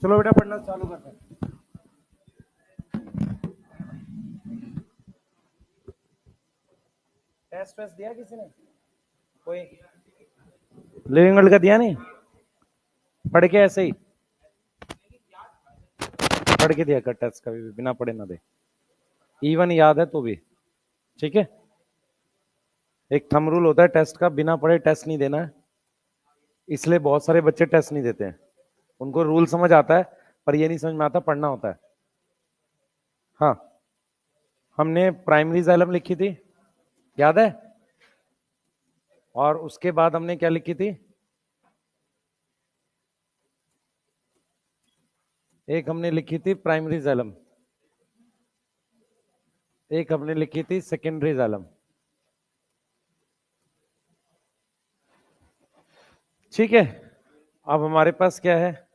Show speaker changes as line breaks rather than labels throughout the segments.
चलो बेटा पढ़ना चालू करते हैं। टेस्ट वेस्ट दिया किसी ने? कोई लिविंग वर्ल्ड का दिया नहीं? पढ़ के ऐसे ही पढ़ के दिया कर टेस्ट कभी भी, बिना पढ़े ना दे। इवन याद है तो भी ठीक है। एक थंब रूल होता है टेस्ट का, बिना पढ़े टेस्ट नहीं देना है। इसलिए बहुत सारे बच्चे टेस्ट नहीं देते हैं। उनको रूल समझ आता है पर ये नहीं समझ में आता पढ़ना होता है। हाँ, हमने प्राइमरी जाइलम लिखी थी, याद है? और उसके बाद हमने क्या लिखी थी? एक हमने लिखी थी प्राइमरी जाइलम, एक हमने लिखी थी सेकेंडरी जाइलम। ठीक है, अब हमारे पास क्या है?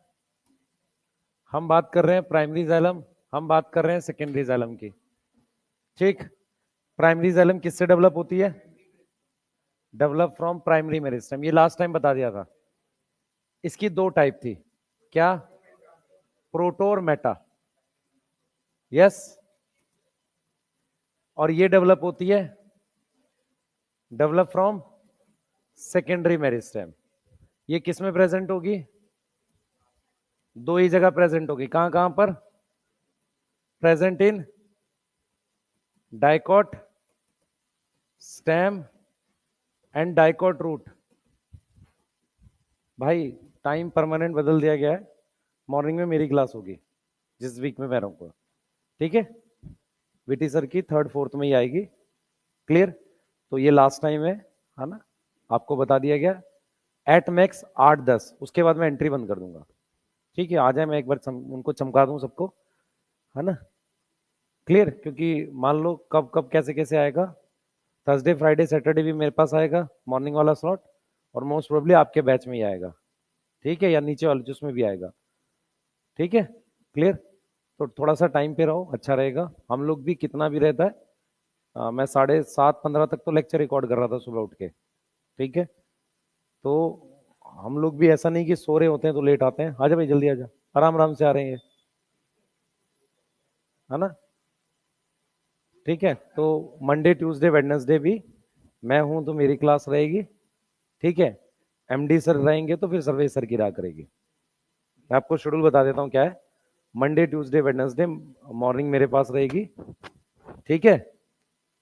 हम बात कर रहे हैं प्राइमरी जाइलम, हम बात कर रहे हैं सेकेंडरी जाइलम की। ठीक, प्राइमरी जाइलम किससे डेवलप होती है? Develop from primary meristem. ये लास्ट टाइम बता दिया था। इसकी दो टाइप थी, क्या? प्रोटो और मेटा। यस। और ये डेवलप होती है, डेवलप फ्रॉम सेकेंडरी मेरिस्टेम। ये किस में प्रेजेंट होगी? दो ही जगह प्रेजेंट होगी। कहां कहां पर present? In dicot stem and dicot root. भाई टाइम परमानेंट बदल दिया गया है। मॉर्निंग में मेरी क्लास होगी जिस वीक में मैं रहूंगा, ठीक है? वीटी सर की थर्ड फोर्थ में ही आएगी। क्लियर? तो ये लास्ट टाइम है ना? आपको बता दिया गया एट मैक्स 8-10, उसके बाद मैं एंट्री बंद कर दूंगा। ठीक है, आ जाए, मैं एक बार उनको चमका दूं सबको, है ना? क्लियर? क्योंकि मान लो कब कब कैसे कैसे आएगा, थर्सडे फ्राइडे सैटरडे भी मेरे पास आएगा मॉर्निंग वाला स्लॉट, और मोस्ट प्रोबेबली आपके बैच में ही आएगा। ठीक है, या नीचे वाले जिसमें भी आएगा। ठीक है, क्लियर? तो थोड़ा सा टाइम पे रहो, अच्छा रहेगा। हम लोग भी कितना भी रहता है, मैं 7:15 तक तो लेक्चर रिकॉर्ड कर रहा था सुबह उठ के। ठीक है, तो हम लोग भी ऐसा नहीं कि सो रहे होते हैं तो लेट आते हैं। आजा भाई जल्दी आजा, आराम आराम से आ रहे हैं, है ना? ठीक है, तो मंडे ट्यूसडे वेडनेसडे भी मैं हूं तो मेरी क्लास रहेगी। ठीक है, एमडी सर रहेंगे तो फिर सर्वेश सर की रहा करेगी। मैं आपको शेड्यूल बता देता हूँ क्या है। मंडे ट्यूसडे वेडनेसडे मॉर्निंग मेरे पास रहेगी, ठीक है?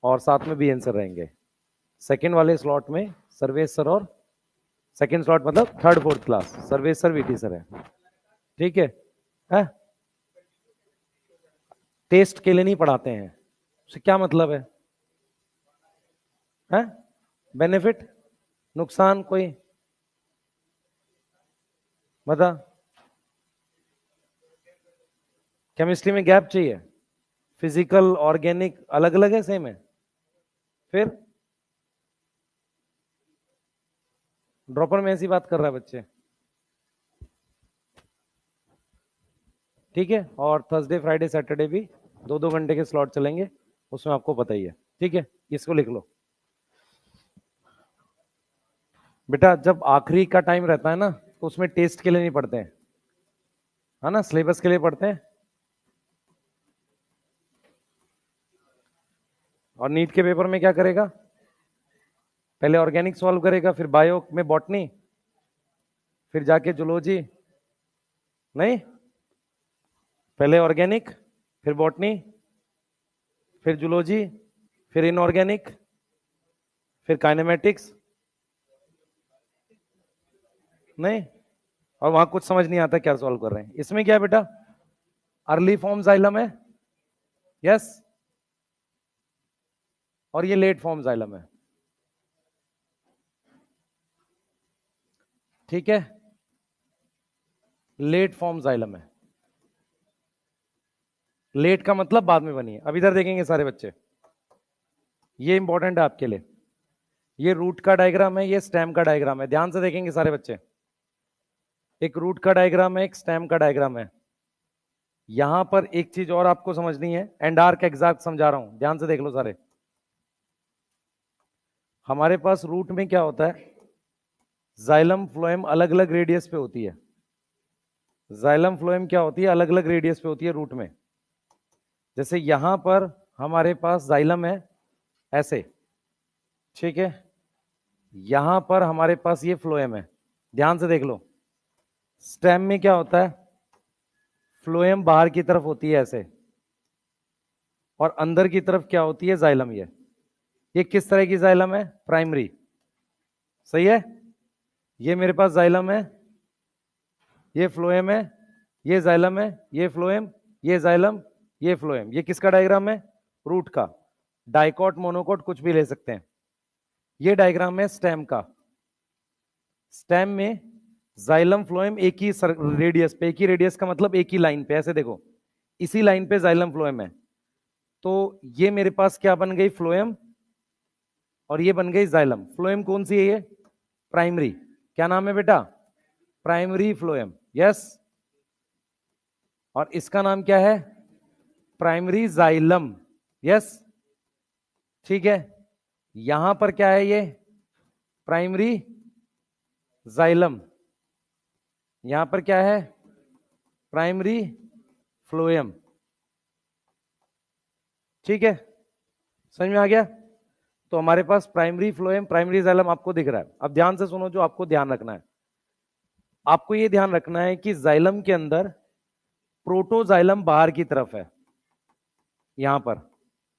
और साथ में बीएन सर रहेंगे। सेकंड वाले स्लॉट में सर्वेश सर, और सेकंड स्लॉट मतलब third fourth class Sarvesh sir VT sir है। ठीक है? टेस्ट के लिए नहीं पढ़ाते हैं, उससे क्या मतलब है? बेनिफिट नुकसान कोई बता? केमिस्ट्री में गैप चाहिए? फिजिकल ऑर्गेनिक अलग अलग है, सेम है? फिर ड्रॉपर में ऐसी बात कर रहा है बच्चे। ठीक है, और थर्सडे फ्राइडे सैटरडे भी 2-2 घंटे के स्लॉट चलेंगे, उसमें आपको पता ही है। ठीक है, इसको लिख लो बेटा। जब आखिरी का टाइम रहता है ना तो उसमें टेस्ट के लिए नहीं पढ़ते हैं, है ना? सिलेबस के लिए पढ़ते हैं। और नीट के पेपर में क्या करेगा? पहले ऑर्गेनिक सॉल्व करेगा, फिर बायो में बॉटनी, फिर जाके जूलॉजी। नहीं, पहले ऑर्गेनिक, फिर बॉटनी, फिर जूलॉजी, फिर इनऑर्गेनिक, फिर काइनेमेटिक्स। नहीं, और वहां कुछ समझ नहीं आता क्या सॉल्व कर रहे हैं। इसमें क्या है बेटा? अर्ली फॉर्म जाइलम है, यस, और ये लेट फॉर्म जाइलम है। ठीक है, लेट फॉर्म जाइलम है। लेट का मतलब बाद में बनी है। अब इधर देखेंगे सारे बच्चे, ये इंपॉर्टेंट है आपके लिए। ये रूट का डायग्राम है, ये स्टेम का डायग्राम है। ध्यान से देखेंगे सारे बच्चे, एक रूट का डायग्राम है, एक स्टेम का डायग्राम है। यहां पर एक चीज और आपको समझनी है, एंड आर्क एग्जैक्ट समझा रहा हूं, ध्यान से देख लो सारे। हमारे पास रूट में क्या होता है, जाइलम फ्लोएम अलग अलग रेडियस पे होती है। जाइलम फ्लोएम क्या होती है, अलग अलग रेडियस पे होती है रूट में। जैसे यहां पर हमारे पास जाइलम है ऐसे, ठीक है, यहां पर हमारे पास ये फ्लोएम है। ध्यान से देख लो, स्टेम में क्या होता है, फ्लोएम बाहर की तरफ होती है ऐसे, और अंदर की तरफ क्या होती है, जाइलम। ये किस तरह की जाइलम है, प्राइमरी। सही है, ये मेरे पास जाइलम है, ये फ्लोएम है, ये जाइलम है, ये फ्लोएम, ये जाइलम, ये फ्लोएम। ये किसका डायग्राम है, रूट का। डाइकॉट मोनोकॉट कुछ भी ले सकते हैं। ये डायग्राम है स्टेम का। स्टेम में जाइलम फ्लोएम एक ही रेडियस पे, एक ही रेडियस का मतलब एक ही लाइन पे, ऐसे देखो, इसी लाइन पे जाइलम फ्लोएम है। तो ये मेरे पास क्या बन गई, फ्लोएम, और ये बन गई जाइलम। फ्लोएम कौन सी है, ये प्राइमरी। क्या नाम है बेटा, प्राइमरी फ्लोएम। यस, और इसका नाम क्या है, प्राइमरी जाइलम। यस, ठीक है। यहां पर क्या है, ये प्राइमरी जाइलम, यहां पर क्या है, प्राइमरी फ्लोएम। ठीक है, समझ में आ गया। तो हमारे पास प्राइमरी फ्लोएम, प्राइमरी जाइलम आपको दिख रहा है। अब ध्यान से सुनो, जो आपको ध्यान रखना है, आपको ये ध्यान रखना है कि जाइलम के अंदर प्रोटोजाइलम बाहर की तरफ है, यहां पर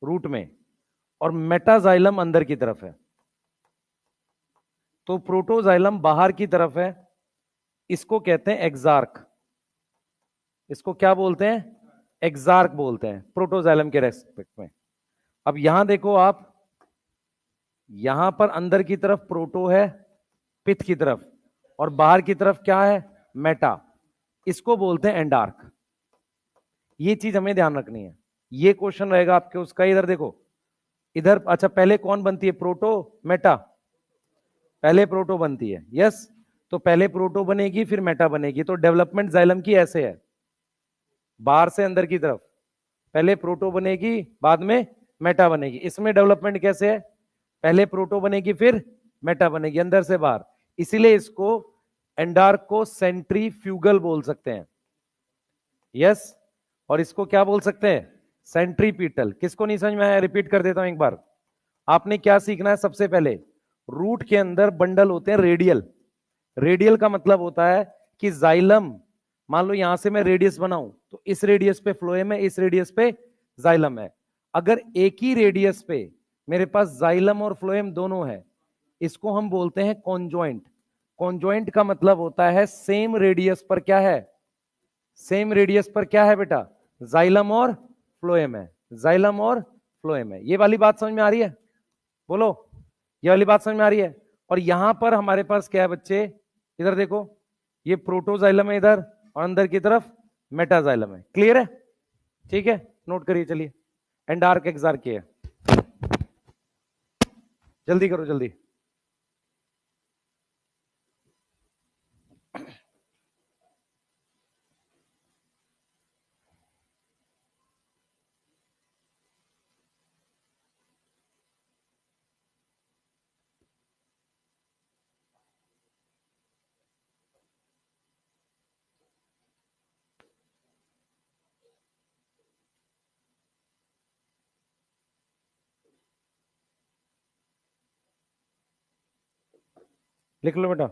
रूट में, और मेटाजाइलम अंदर की तरफ है। तो प्रोटोजाइलम बाहर की तरफ है, इसको कहते हैं एक्सार्क। इसको क्या बोलते हैं, एक्सार्क बोलते हैं प्रोटोजाइलम के रेस्पेक्ट में। अब यहां देखो आप, यहां पर अंदर की तरफ प्रोटो है, पिथ की तरफ, और बाहर की तरफ क्या है, मेटा। इसको बोलते हैं एंडार्क। ये चीज हमें ध्यान रखनी है। ये क्वेश्चन रहेगा आपके उसका, इधर देखो, इधर। अच्छा, पहले कौन बनती है, प्रोटो मेटा, पहले प्रोटो बनती है। यस, तो पहले प्रोटो बनेगी फिर मेटा बनेगी। तो डेवलपमेंट जाइलम की ऐसे है, बाहर से अंदर की तरफ, पहले प्रोटो बनेगी बाद में मेटा बनेगी। इसमें डेवलपमेंट कैसे है, पहले प्रोटो बनेगी फिर मेटा बनेगी, अंदर से बाहर। इसीलिए इसको एंडार्क को सेंट्रीफ्यूगल बोल सकते हैं। यस, और इसको क्या बोल सकते हैं, सेंट्रीपीटल। किसको नहीं समझ में आया, रिपीट कर देता हूं एक बार। आपने क्या सीखना है, सबसे पहले रूट के अंदर बंडल होते हैं रेडियल। रेडियल का मतलब होता है कि जाइलम, मान लो यहां से मैं रेडियस बनाऊं, तो इस रेडियस पे फ्लोएम है, इस रेडियस पे जाइलम है। अगर एक ही रेडियस पे मेरे पास जाइलम और फ्लोएम दोनों है, इसको हम बोलते हैं कॉन्जॉइंट। कॉन्जॉइंट का मतलब होता है सेम रेडियस पर क्या है, सेम रेडियस पर क्या है बेटा, जाइलम और फ्लोएम है, जाइलम और फ्लोएम है। ये वाली बात समझ में आ रही है, बोलो, ये वाली बात समझ में आ रही है। और यहां पर हमारे पास क्या है बच्चे, इधर देखो, ये प्रोटोजाइलम है इधर, और अंदर की तरफ मेटाजाइलम है। क्लियर है, ठीक है, नोट करिए चलिए। एंडार्क एक्सार्क है, जल्दी करो जल्दी। लिख लो बेटा।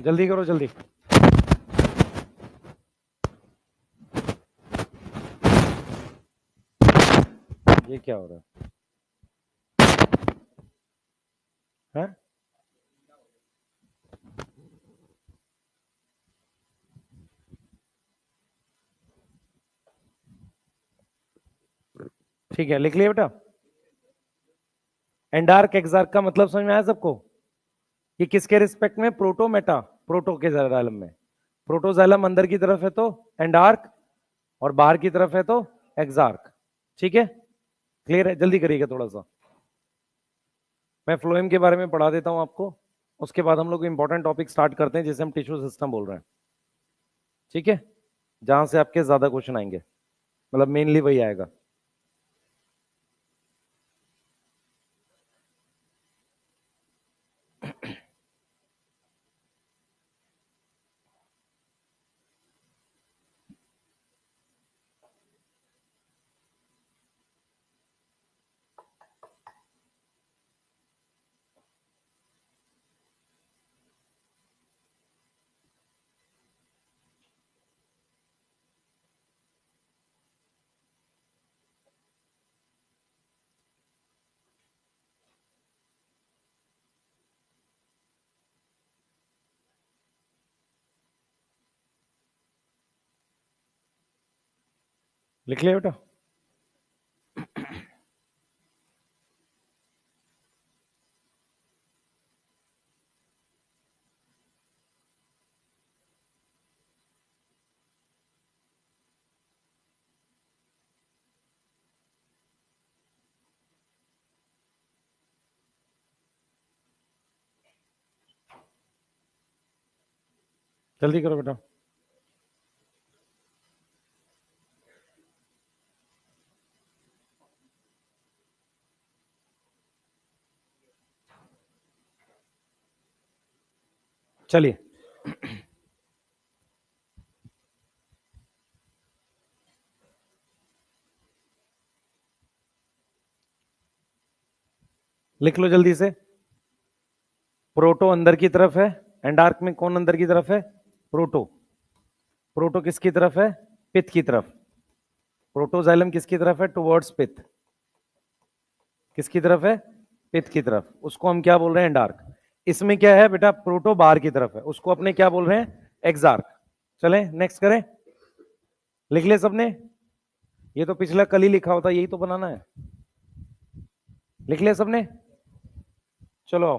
जल्दी करो जल्दी। ये क्या हो रहा है, हैं? ठीक है, लिख लिया बेटा। एंडार्क एक्सार्क का मतलब समझ में आया सबको? ये किसके रिस्पेक्ट में? प्रोटोमेटा, प्रोटो के जाइलम में। प्रोटोजाइलम अंदर की तरफ है तो एंडार्क, और बाहर की तरफ है तो एक्सार्क। ठीक है, क्लियर है? जल्दी करिएगा थोड़ा सा, मैं फ्लोएम के बारे में पढ़ा देता हूं आपको, उसके बाद हम लोग इंपॉर्टेंट टॉपिक स्टार्ट करते हैं जिसे हम टिश्यू सिस्टम बोल रहे हैं। ठीक है, जहां से आपके ज्यादा क्वेश्चन आएंगे, मतलब मेनली वही आएगा। लिख लिया बेटा? जल्दी करो बेटा। चलिए, लिख लो जल्दी से। प्रोटो अंदर की तरफ है, एंडार्क में कौन अंदर की तरफ है? प्रोटो। प्रोटो किसकी तरफ है? पित्त की तरफ। प्रोटोजाइलम किसकी तरफ है? टुवर्ड्स पित्त। किसकी तरफ है? पित्त की तरफ। उसको हम क्या बोल रहे हैं? एंडार्क। इसमें क्या है बेटा? प्रोटो बाहर की तरफ है, उसको अपने क्या बोल रहे हैं? एक्सार्क। चलें नेक्स्ट करें। लिख ले सबने? ये तो पिछला कल ही लिखा होता, यही तो बनाना है। लिख लिया सबने? चलो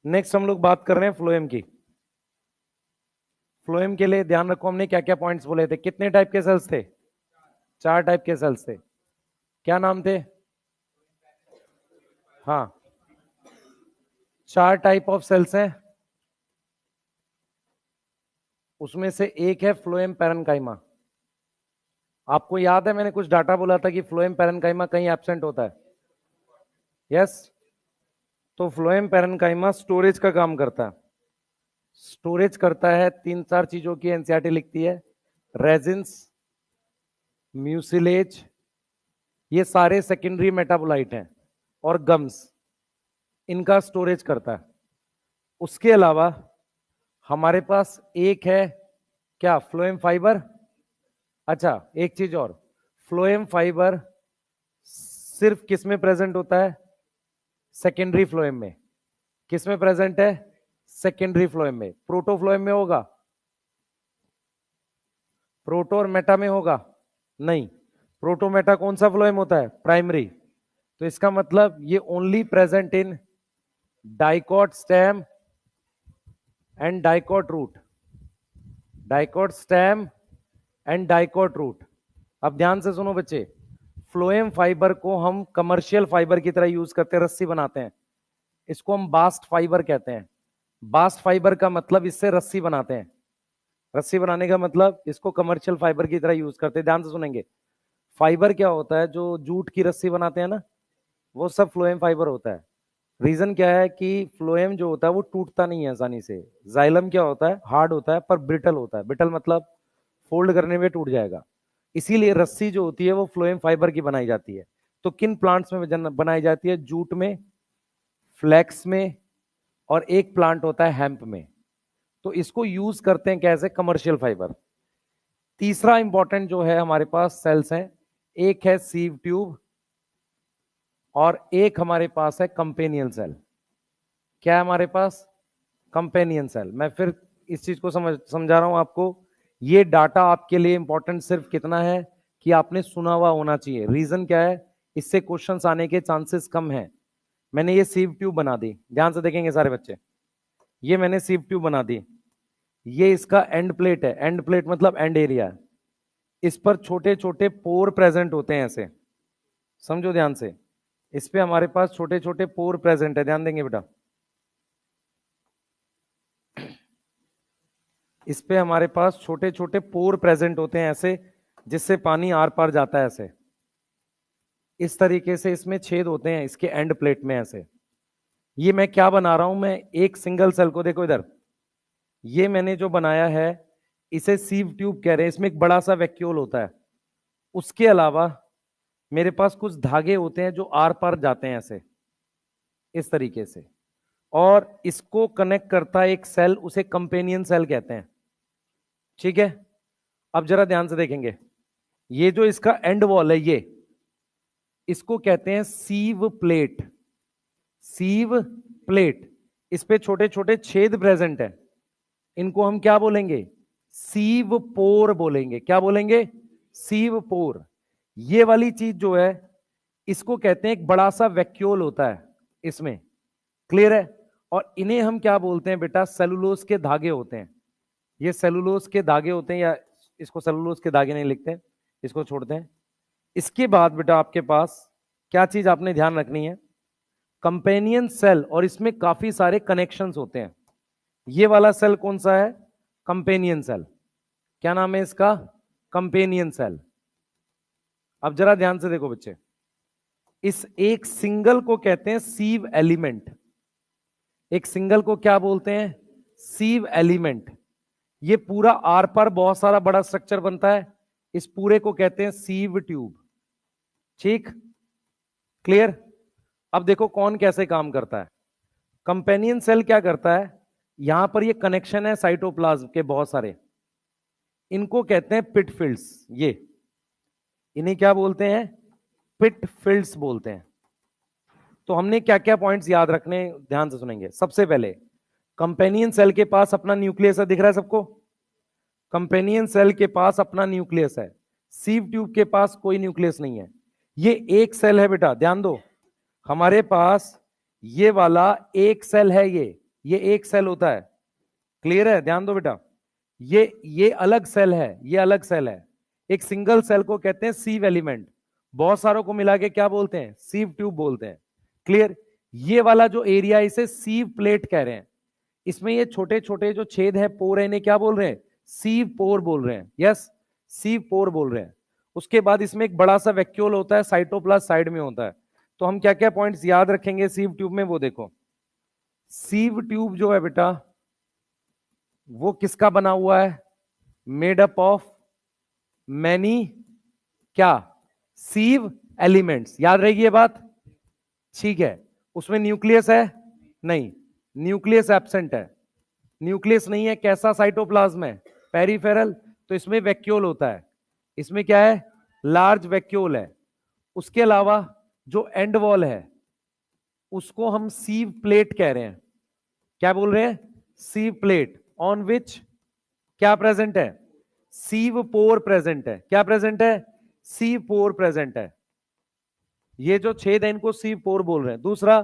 नेक्स्ट हम लोग बात कर रहे हैं फ्लोएम की। फ्लोएम के लिए ध्यान रखो, हमने क्या क्या पॉइंट्स बोले थे? कितने टाइप के सेल्स थे? 4 टाइप के सेल्स थे। क्या नाम थे? हाँ, 4 टाइप ऑफ सेल्स हैं, उसमें से एक है फ्लोएम पैरेन्काइमा। आपको याद है मैंने कुछ डाटा बोला था कि फ्लोएम पैरेन्काइमा कहीं एब्सेंट होता है? यस। तो फ्लोएम पैरेन्काइमा स्टोरेज का काम करता है। स्टोरेज करता है 3-4 चीजों की, एनसीईआरटी लिखती है। रेजिन्स, म्यूसिलेज, ये सारे सेकेंडरी मेटाबोलाइट हैं, और गम्स, इनका स्टोरेज करता है। उसके अलावा हमारे पास एक है क्या? Phloem fibre. अच्छा, एक चीज और, फ्लोएम फाइबर सिर्फ किस में प्रेजेंट होता है? सेकेंडरी फ्लोएम में। किस में प्रेजेंट है? सेकेंडरी फ्लोएम में। प्रोटो फ्लोएम में होगा? प्रोटो और मेटा में होगा? नहीं। प्रोटो मेटा कौन सा फ्लोएम होता है? प्राइमरी। तो इसका मतलब ये only present in dicot stem and dicot root. Dicot stem and dicot root. अब ध्यान से सुनो बच्चे, फ्लोएम फाइबर को हम कमर्शियल फाइबर की तरह यूज करते हैं, रस्सी बनाते हैं, इसको हम बास्ट फाइबर कहते हैं। बास्ट फाइबर का मतलब इससे रस्सी बनाते हैं। रस्सी बनाने का मतलब इसको कमर्शियल फाइबर की तरह यूज करते हैं। ध्यान से सुनेंगे, फाइबर क्या होता है? जो जूट की रस्सी बनाते हैं ना, वो सब फ्लोएम फाइबर होता है। रीजन क्या है कि फ्लोएम जो होता है वो टूटता नहीं है आसानी से। जाइलम क्या होता है? हार्ड होता है पर ब्रिटल होता है। ब्रिटल मतलब फोल्ड करने में टूट जाएगा। इसीलिए रस्सी जो होती है वो फ्लोएम फाइबर की बनाई जाती है। तो किन प्लांट्स में बनाई जाती है? जूट में, फ्लैक्स में, और एक प्लांट होता है हेम्प में। तो इसको यूज करते हैं कैसे? Commercial fibre. तीसरा इंपॉर्टेंट जो है हमारे पास सेल्स हैं, एक है सीव ट्यूब और एक हमारे पास है कंपेनियन सेल। क्या है हमारे पास? Companion cell. मैं फिर इस चीज को समझा रहा हूं आपको। ये डाटा आपके लिए इंपॉर्टेंट सिर्फ कितना है कि आपने सुना हुआ होना चाहिए। रीजन क्या है इससे क्वेश्चंस आने के चांसेस कम है। मैंने ये सीव ट्यूब बना दी, ध्यान से देखेंगे सारे बच्चे, ये मैंने सीव ट्यूब बना दी, ये इसका एंड प्लेट है, एंड प्लेट मतलब एंड एरिया। इस पर छोटे छोटे पोर प्रेजेंट होते हैं ऐसे, समझो ध्यान से, इस पे हमारे पास छोटे छोटे पोर प्रेजेंट है, ध्यान देंगे बेटा। इस पे हमारे पास छोटे छोटे पोर प्रेजेंट होते हैं ऐसे, जिससे पानी आर पार जाता है ऐसे, इस तरीके से इसमें छेद होते हैं इसके एंड प्लेट में ऐसे। ये मैं क्या बना रहा हूं, मैं एक सिंगल सेल को, देखो इधर, ये मैंने जो बनाया है इसे सीव ट्यूब कह रहे हैं, इसमें एक बड़ा सा वैक्यूल होता है, उसके अलावा मेरे पास कुछ धागे होते हैं जो आर पार जाते हैं ऐसे, इस तरीके से, और इसको कनेक्ट करता है एक सेल, उसे कंपेनियन सेल कहते हैं। ठीक है, अब जरा ध्यान से देखेंगे, ये जो इसका एंड वॉल है, ये इसको कहते हैं सीव प्लेट, सीव प्लेट। इस पे छोटे छोटे छेद प्रेजेंट है, इनको हम क्या बोलेंगे, सीव पोर बोलेंगे। क्या बोलेंगे, सीव पोर। ये वाली चीज जो है इसको कहते हैं एक बड़ा सा वैक्यूल होता है इसमें, क्लियर है। और इन्हें हम क्या बोलते हैं बेटा, सेलुलोज के धागे होते हैं, ये सेलुलोज के धागे होते हैं, या इसको सेलुलोज के धागे नहीं लिखते हैं, इसको छोड़ते हैं। इसके बाद बेटा आपके पास क्या चीज आपने ध्यान रखनी है, कंपेनियन सेल, और इसमें काफी सारे कनेक्शंस होते हैं। ये वाला सेल कौन सा है, कंपेनियन सेल। क्या नाम है इसका, कंपेनियन सेल। अब जरा ध्यान से देखो बच्चे, इस एक सिंगल को कहते हैं सीव एलिमेंट, एक सिंगल को क्या बोलते हैं, सीव एलिमेंट। ये पूरा आर पर बहुत सारा बड़ा स्ट्रक्चर बनता है, इस पूरे को कहते हैं सीव ट्यूब। ठीक, क्लियर। अब देखो कौन कैसे काम करता है। कंपेनियन सेल क्या करता है, यहां पर ये कनेक्शन है साइटोप्लाज्म के बहुत सारे, इनको कहते हैं पिट फील्ड्स। ये इन्हें क्या बोलते हैं, पिट फील्ड्स बोलते हैं। तो हमने क्या क्या पॉइंट्स याद रखने, ध्यान से सुनेंगे। सबसे पहले, कंपेनियन सेल के पास अपना न्यूक्लियस है, दिख रहा है सबको, कंपेनियन सेल के पास अपना न्यूक्लियस है, सीव ट्यूब के पास कोई न्यूक्लियस नहीं है। ये एक सेल है बेटा, ध्यान दो, हमारे पास ये वाला एक सेल है, ये एक सेल होता है, क्लियर है, ध्यान दो बेटा। ये अलग सेल है, ये अलग सेल है। एक सिंगल सेल को कहते हैं सीव एलिमेंट, बहुत सारों को मिला के क्या बोलते हैं, सीव ट्यूब बोलते हैं, क्लियर। ये वाला जो एरिया, इसे सीव प्लेट कह रहे हैं। इसमें ये छोटे छोटे जो छेद है, पोर है, इन्हें क्या बोल रहे हैं, सीव पोर बोल रहे हैं। यस, सीव पोर बोल रहे हैं। उसके बाद इसमें एक बड़ा सा वैक्यूल होता है, साइटोप्लाज्म साइड में होता है। तो हम क्या क्या पॉइंट्स याद रखेंगे सीव ट्यूब में, वो देखो। सीव ट्यूब जो है बेटा, वो किसका बना हुआ है, मेड अप ऑफ मैनी क्या, सीव एलिमेंट्स। याद रहेगी ये बात, ठीक है। उसमें न्यूक्लियस है नहीं, न्यूक्लियस एब्सेंट है, न्यूक्लियस नहीं है। कैसा साइटोप्लाज्म है, पेरिफेरल। तो इसमें वैक्यूल होता है, इसमें क्या है, लार्ज वैक्यूल है। उसके अलावा जो एंड वॉल है उसको हम सीव प्लेट कह रहे हैं। क्या बोल रहे हैं, सीव प्लेट, ऑन विच क्या प्रेजेंट है, सीव पोर प्रेजेंट है। क्या प्रेजेंट है, सीव पोर प्रेजेंट है। ये जो छेद है इनको सीव पोर बोल रहे हैं। दूसरा,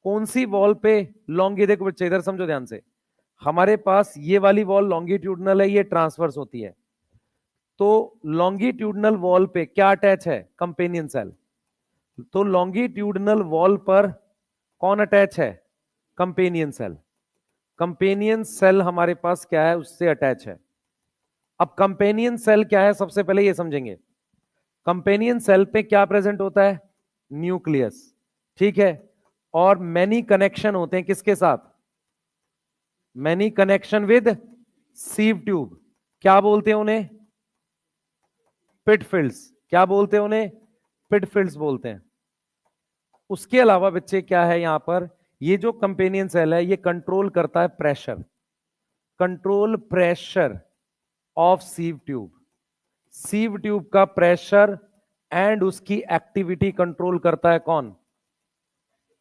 कौन सी वॉल पे लॉन्गी, देखो बच्चे इधर समझो ध्यान से, हमारे पास ये वाली वॉल लॉन्गिट्यूडनल है, ये ट्रांसवर्स होती है। तो लॉन्गिट्यूडनल वॉल पे क्या अटैच है, कंपेनियन सेल। तो लॉन्गिट्यूडनल वॉल पर कौन अटैच है, कंपेनियन सेल। कंपेनियन सेल हमारे पास क्या है, उससे अटैच है। अब कंपेनियन सेल क्या है, सबसे पहले ये समझेंगे। कंपेनियन सेल पे क्या प्रेजेंट होता है, न्यूक्लियस, ठीक है। और मैनी कनेक्शन होते हैं किसके साथ, many connection with sieve tube. क्या बोलते हैं उन्हें, पिट फील्ड्स। क्या बोलते हैं उन्हें, पिट फील्ड्स बोलते हैं। उसके अलावा बच्चे क्या है यहां पर, ये जो कंपेनियन सेल है ये कंट्रोल करता है pressure, control pressure of sieve tube. Sieve tube का प्रेशर एंड उसकी एक्टिविटी कंट्रोल करता है कौन,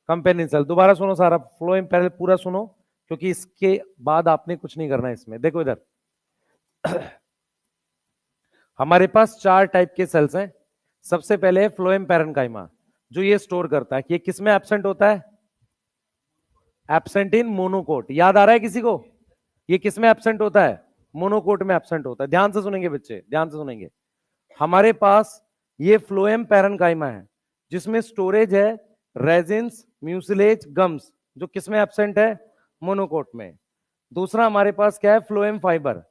कंपेनियन सेल। दोबारा सुनो सारा फ्लो, पहले पूरा सुनो, क्योंकि इसके बाद आपने कुछ नहीं करना इसमें। देखो इधर हमारे पास चार टाइप के सेल्स हैं। सबसे पहले है फ्लोएम पैरेन्काइमा, जो ये स्टोर करता है कि ये किस में एब्सेंट होता है, एब्सेंट इन मोनोकोट। याद आ रहा है किसी को, ये किस में एब्सेंट होता है, मोनोकोट में एब्सेंट होता है। ध्यान से सुनेंगे बच्चे, ध्यान से सुनेंगे। हमारे पास ये फ्लोएम पैरेन्काइमा है जिसमें स्टोरेज है रेजिन्स, म्यूसिलेज, गम्स, जो किसमें एब्सेंट है, मोनोकोट में। दूसरा हमारे पास क्या है, फ्लोएम फाइबर,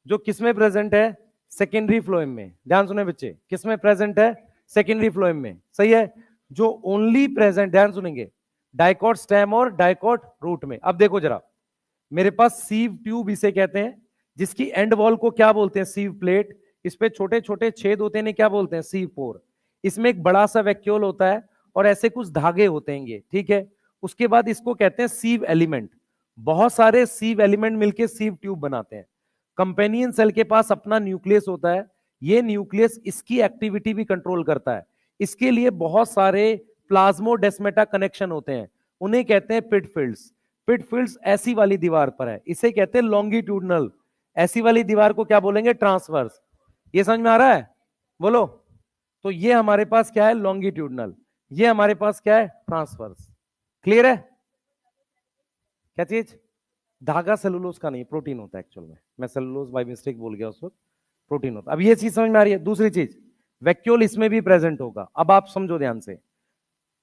जो किसमें प्रेजेंट है, सेकेंडरी फ्लोएम में। ध्यान सुने बच्चे, किसमें प्रेजेंट है, सेकेंडरी फ्लोएम में, सही है। जो ओनली प्रेजेंट, ध्यान सुनेंगे, डाइकॉट स्टेम और डाइकॉट रूट में। अब देखो जरा, मेरे पास सीव ट्यूब इसे कहते हैं, जिसकी एंड वॉल को क्या बोलते हैं, सीव प्लेट। इस पे छोटे छोटे छेद होते हैं, क्या बोलते हैं, सीव पोर। इसमें एक बड़ा सा वैक्यूल होता है और ऐसे कुछ धागे होते हैं ये, ठीक है। उसके बाद इसको कहते हैं सीव एलिमेंट। बहुत सारे सीव एलिमेंट मिलके सीव ट्यूब बनाते हैं। कंपेनियन सेल के पास अपना न्यूक्लियस होता है, ये न्यूक्लियस इसकी एक्टिविटी भी कंट्रोल करता है। इसके लिए बहुत सारे प्लाज्मोडेस्मेटा कनेक्शन होते हैं, उन्हें कहते हैं पिटफील्ड्स। पिटफील्ड्स ऐसी वाली दीवार पर है, इसे कहते हैं लॉन्गिट्यूडनल। ऐसी वाली दीवार को क्या बोलेंगे, ट्रांसवर्स। ये समझ में आ रहा है, बोलो। तो ये हमारे पास क्या है, लॉन्गिट्यूडनल। ये हमारे पास क्या है, ट्रांसवर्स। क्लियर है। क्या चीज, धागा सेलुलोज का नहीं, प्रोटीन होता है एक्चुअल में। मैं सेलुलोज बाय मिस्टेक बोल गया उस वक्त, प्रोटीन होता है। अब ये चीज समझ में आ रही है। दूसरी चीज, वैक्यूल इसमें भी प्रेजेंट होगा। अब आप समझो ध्यान से,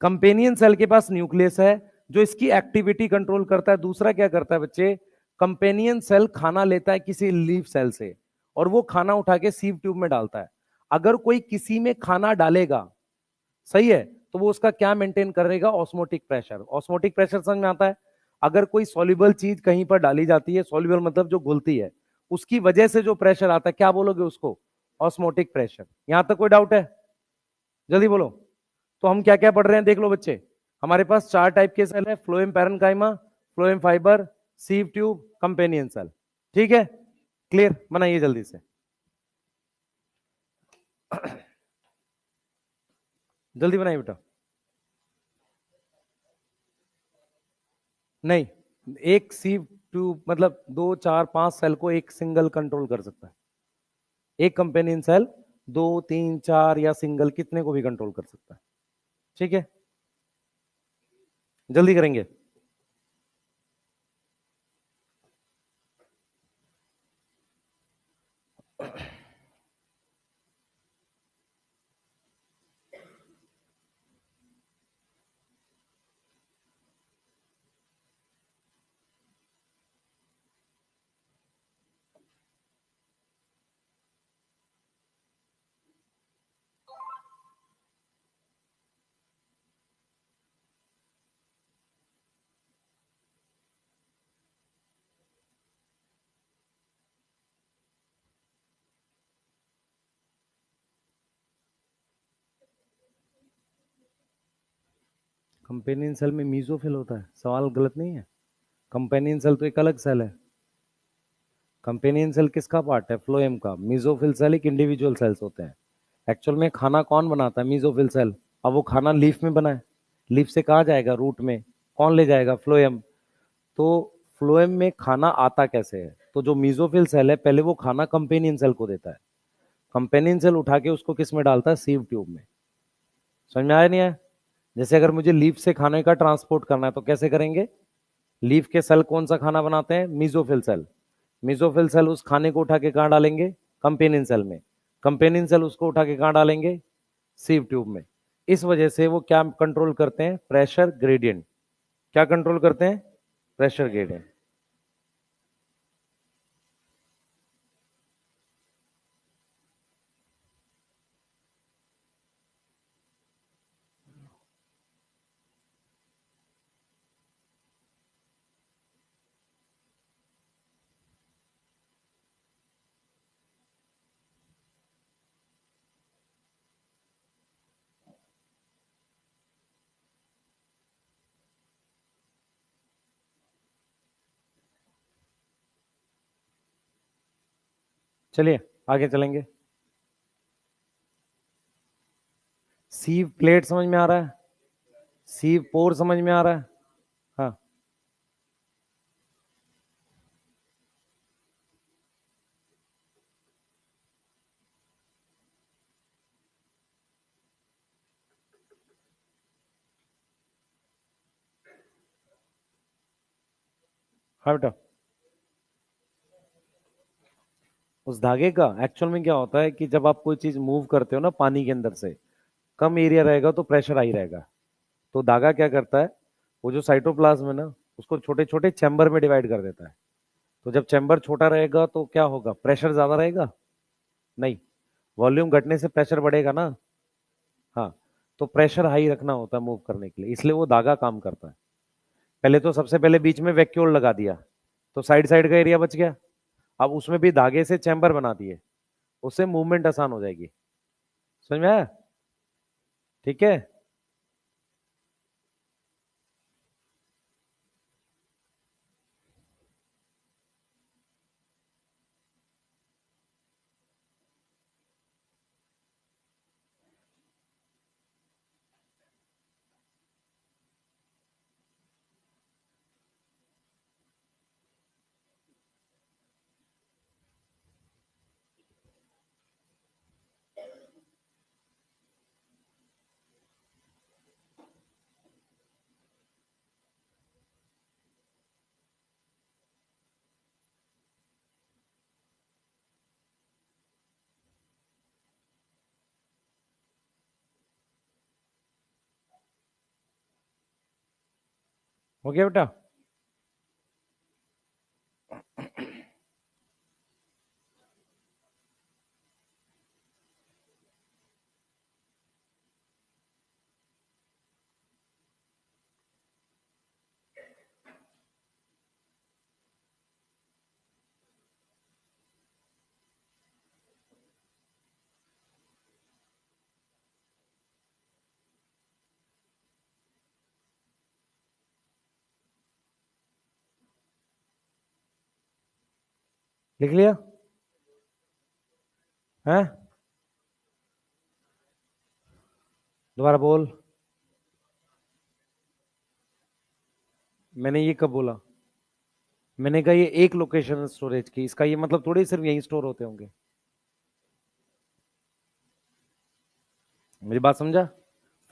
कंपेनियन सेल के पास न्यूक्लियस है जो इसकी एक्टिविटी कंट्रोल करता है। दूसरा क्या करता है बच्चे, कंपेनियन सेल खाना लेता है किसी लीफ सेल से और वो खाना उठा के सीव ट्यूब में डालता है। अगर कोई किसी में खाना डालेगा, सही है, तो वो उसका क्या मेंटेन करेगा, ऑस्मोटिक प्रेशर। ऑस्मोटिक प्रेशर समझ में आता है। अगर कोई सॉल्युबल चीज कहीं पर डाली जाती है, सॉल्युबल मतलब जो घुलती है, उसकी वजह से जो प्रेशर आता है, क्या बोलोगे उसको, ऑस्मोटिक प्रेशर। यहां तक कोई डाउट है, जल्दी बोलो। तो हम क्या क्या पढ़ रहे हैं, देख लो बच्चे। हमारे पास 4 टाइप के सेल है, phloem parenchyma, phloem fibre, sieve tube, companion cell. ठीक है, क्लियर, बनाइए जल्दी से। जल्दी बनाइए बेटा। नहीं, एक सीव ट्यूब मतलब 2 4 5 सेल को एक सिंगल कंट्रोल कर सकता है। एक कंपेनियन सेल 2 3 4 या सिंगल कितने को भी कंट्रोल कर सकता है। ठीक है, जल्दी करेंगे। कंपेनियन सेल में मीजोफिल होता है, सवाल गलत नहीं है। कंपेनियन सेल तो एक अलग सेल है। कंपेनियन सेल किसका पार्ट है, फ्लोएम का। मीजोफिल सेल एक इंडिविजुअल सेल्स होते हैं। एक्चुअल में खाना कौन बनाता है, मीजोफिल सेल। अब वो खाना लीफ में बना है, लीफ से कहा जाएगा, रूट में। कौन ले जाएगा, फ्लोएम। तो फ्लोएम में खाना आता कैसे है, तो जो मीजोफिल सेल है पहले वो खाना कंपेनियन सेल को देता है। कंपेनियन सेल उठा के उसको किस में डालता है, सीव ट्यूब में। समझ में आया नहीं आया। जैसे अगर मुझे लीफ से खाने का ट्रांसपोर्ट करना है तो कैसे करेंगे, लीफ के सेल कौन सा खाना बनाते हैं, मीजोफिल सेल। मीजोफिल सेल उस खाने को उठा के कहाँ डालेंगे, कंपेनियन सेल में। कंपेनियन सेल उसको उठा के कहाँ डालेंगे, सीव ट्यूब में। इस वजह से वो क्या कंट्रोल करते हैं, प्रेशर ग्रेडियंट। क्या कंट्रोल करते हैं, प्रेशर ग्रेडियंट। चलिए आगे चलेंगे। सीव प्लेट समझ में आ रहा है, सीव पोर समझ में आ रहा है। हाँ, हाँ बेटा, उस धागे का एक्चुअल में क्या होता है कि जब आप कोई चीज मूव करते हो ना पानी के अंदर से, कम एरिया रहेगा तो प्रेशर हाई रहेगा। तो धागा क्या करता है, वो जो साइटोप्लाज्म है ना, उसको छोटे छोटे चैम्बर में डिवाइड कर देता है। तो जब चैम्बर छोटा रहेगा तो क्या होगा, प्रेशर ज्यादा रहेगा? नहीं, वॉल्यूम घटने से प्रेशर बढ़ेगा ना। हाँ, तो प्रेशर हाई रखना होता है मूव करने के लिए, इसलिए वो धागा काम करता है। पहले तो सबसे पहले बीच में वैक्यूल लगा दिया, तो साइड साइड का एरिया बच गया। अब उसमें भी धागे से चैम्बर बना दिए, उससे मूवमेंट आसान हो जाएगी। समझ में आया? ठीक है। हो गया बेटा? लिख लिया है? दोबारा बोल। मैंने ये कब बोला? मैंने कहा ये एक लोकेशन स्टोरेज की, इसका ये मतलब थोड़ी सिर्फ यहीं स्टोर होते होंगे। मेरी बात समझा?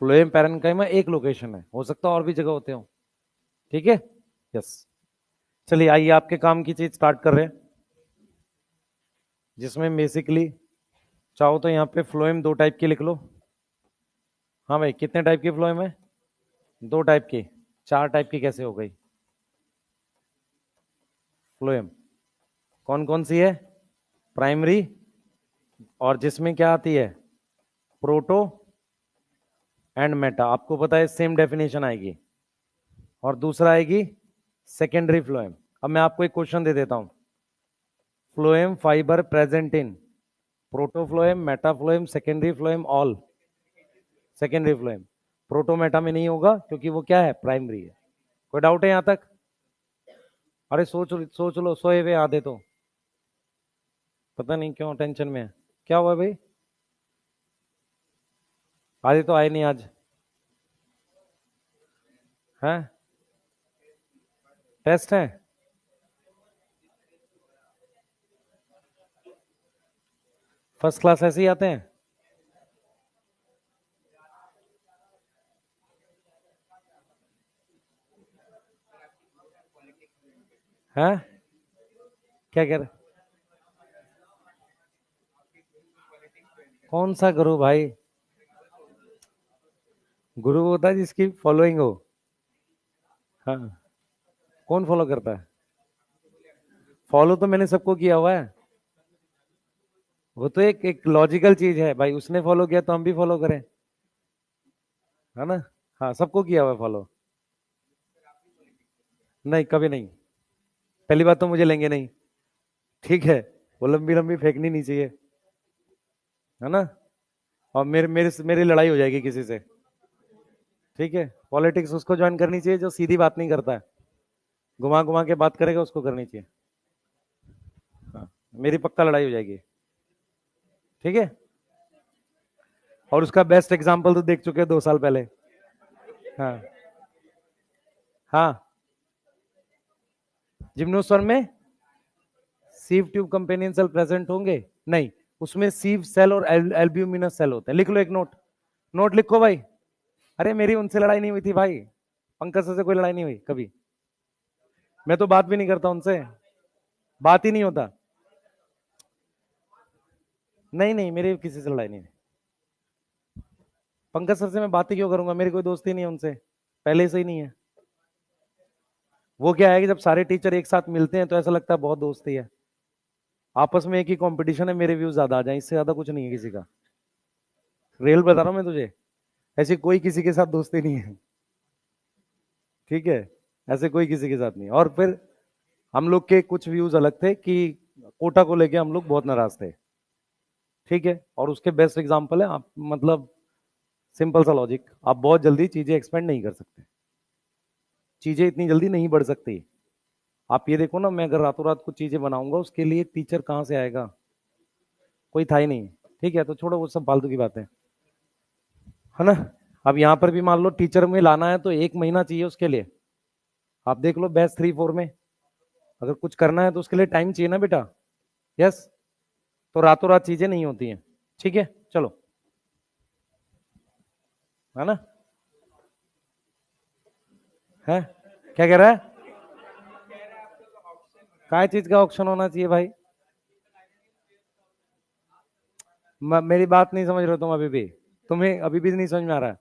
फ्लोएम पैरेन्काइमा एक लोकेशन है, हो सकता है और भी जगह होते हो। ठीक है। यस। चलिए आइए आपके काम की चीज स्टार्ट कर रहे हैं, जिसमें बेसिकली चाहो तो यहाँ पे फ्लोएम दो टाइप की लिख लो। हाँ भाई, कितने टाइप की फ्लोएम है? दो टाइप की। चार टाइप की कैसे हो गई फ्लोएम? कौन कौन सी है? प्राइमरी, और जिसमें क्या आती है, प्रोटो एंड मेटा, आपको पता है सेम डेफिनेशन आएगी। और दूसरा आएगी सेकेंडरी फ्लोएम। अब मैं आपको एक क्वेश्चन दे देता हूं, phloem fibre present in protophloem, metaphloem, secondary phloem, all secondary phloem. प्रोटोमेटा में नहीं होगा क्योंकि वो क्या है, प्राइमरी है। कोई डाउट है यहां तक? अरे सोच सोच लो, सोए हुए आधे तो, पता नहीं क्यों टेंशन में है। क्या हुआ भाई? आधे तो आए नहीं आज। हैं? टेस्ट है? फर्स्ट क्लास ऐसे ही आते हैं? हैं? क्या कह रहे? कौन सा गुरु भाई? गुरु वो होता है जिसकी फॉलोइंग हो। हाँ। कौन फॉलो करता है? फॉलो तो मैंने सबको किया हुआ है। वो तो एक एक लॉजिकल चीज है भाई, उसने फॉलो किया तो हम भी फॉलो करें, है ना? हाँ, सबको किया हुआ है फॉलो। नहीं, कभी नहीं। पहली बात तो मुझे लेंगे नहीं। ठीक है, वो लंबी लंबी फेंकनी नहीं चाहिए, है ना? और मेरे मेरे मेरी लड़ाई हो जाएगी किसी से। ठीक है, पॉलिटिक्स उसको ज्वाइन करनी चाहिए जो सीधी बात नहीं करता है, घुमा घुमा के बात करेगा, उसको करनी चाहिए। हाँ, मेरी पक्का लड़ाई हो जाएगी। ठीक है। और उसका बेस्ट एग्जाम्पल तो देख चुके हैं 2 साल पहले। हाँ। हाँ, जिम्नोस्पर्म में sieve tube companion cell present होंगे? नहीं, उसमें सीव सेल और एल्ब्यूमिनस सेल होते हैं। लिख लो एक नोट, नोट लिखो भाई। अरे मेरी उनसे लड़ाई नहीं हुई थी भाई, पंकज से कोई लड़ाई नहीं हुई कभी। मैं तो बात भी नहीं करता उनसे, बात ही नहीं होता। नहीं नहीं, मेरी किसी से लड़ाई नहीं है। पंकज सर से मैं बात ही क्यों करूंगा, मेरी कोई दोस्ती नहीं है उनसे, पहले से ही नहीं है। वो क्या है कि जब सारे टीचर एक साथ मिलते हैं तो ऐसा लगता है बहुत दोस्ती है। आपस में एक ही कंपटीशन है, मेरे व्यूज ज्यादा आ जाए, इससे ज्यादा कुछ नहीं है किसी का। रियल बता रहा हूं मैं तुझे, ऐसी कोई किसी के साथ दोस्ती नहीं है। ठीक है, ऐसे कोई किसी के साथ नहीं। और फिर हम लोग के कुछ व्यूज अलग थे कि कोटा को लेके हम लोग बहुत नाराज थे। ठीक है, और उसके बेस्ट एग्जांपल है आप, मतलब सिंपल सा लॉजिक, आप बहुत जल्दी चीजें एक्सपेंड नहीं कर सकते, चीजें इतनी जल्दी नहीं बढ़ सकती। आप ये देखो ना, मैं अगर रातों रात कुछ चीजें बनाऊंगा उसके लिए टीचर कहाँ से आएगा, कोई था ही नहीं। ठीक है, तो छोड़ो वो सब फालतू की बातें, है ना। अब यहाँ पर भी मान लो टीचर में लाना है तो 1 महीना चाहिए उसके लिए। आप देख लो बैच 3 4 में, अगर कुछ करना है तो उसके लिए टाइम चाहिए ना बेटा। यस, तो रातों रात चीजें नहीं होती हैं। ठीक है, चलो, है ना। है, क्या कह रहा है, काय चीज का ऑप्शन होना चाहिए भाई। मेरी बात नहीं समझ रहे हो तुम अभी भी, तुम्हें अभी भी नहीं समझ में आ रहा है।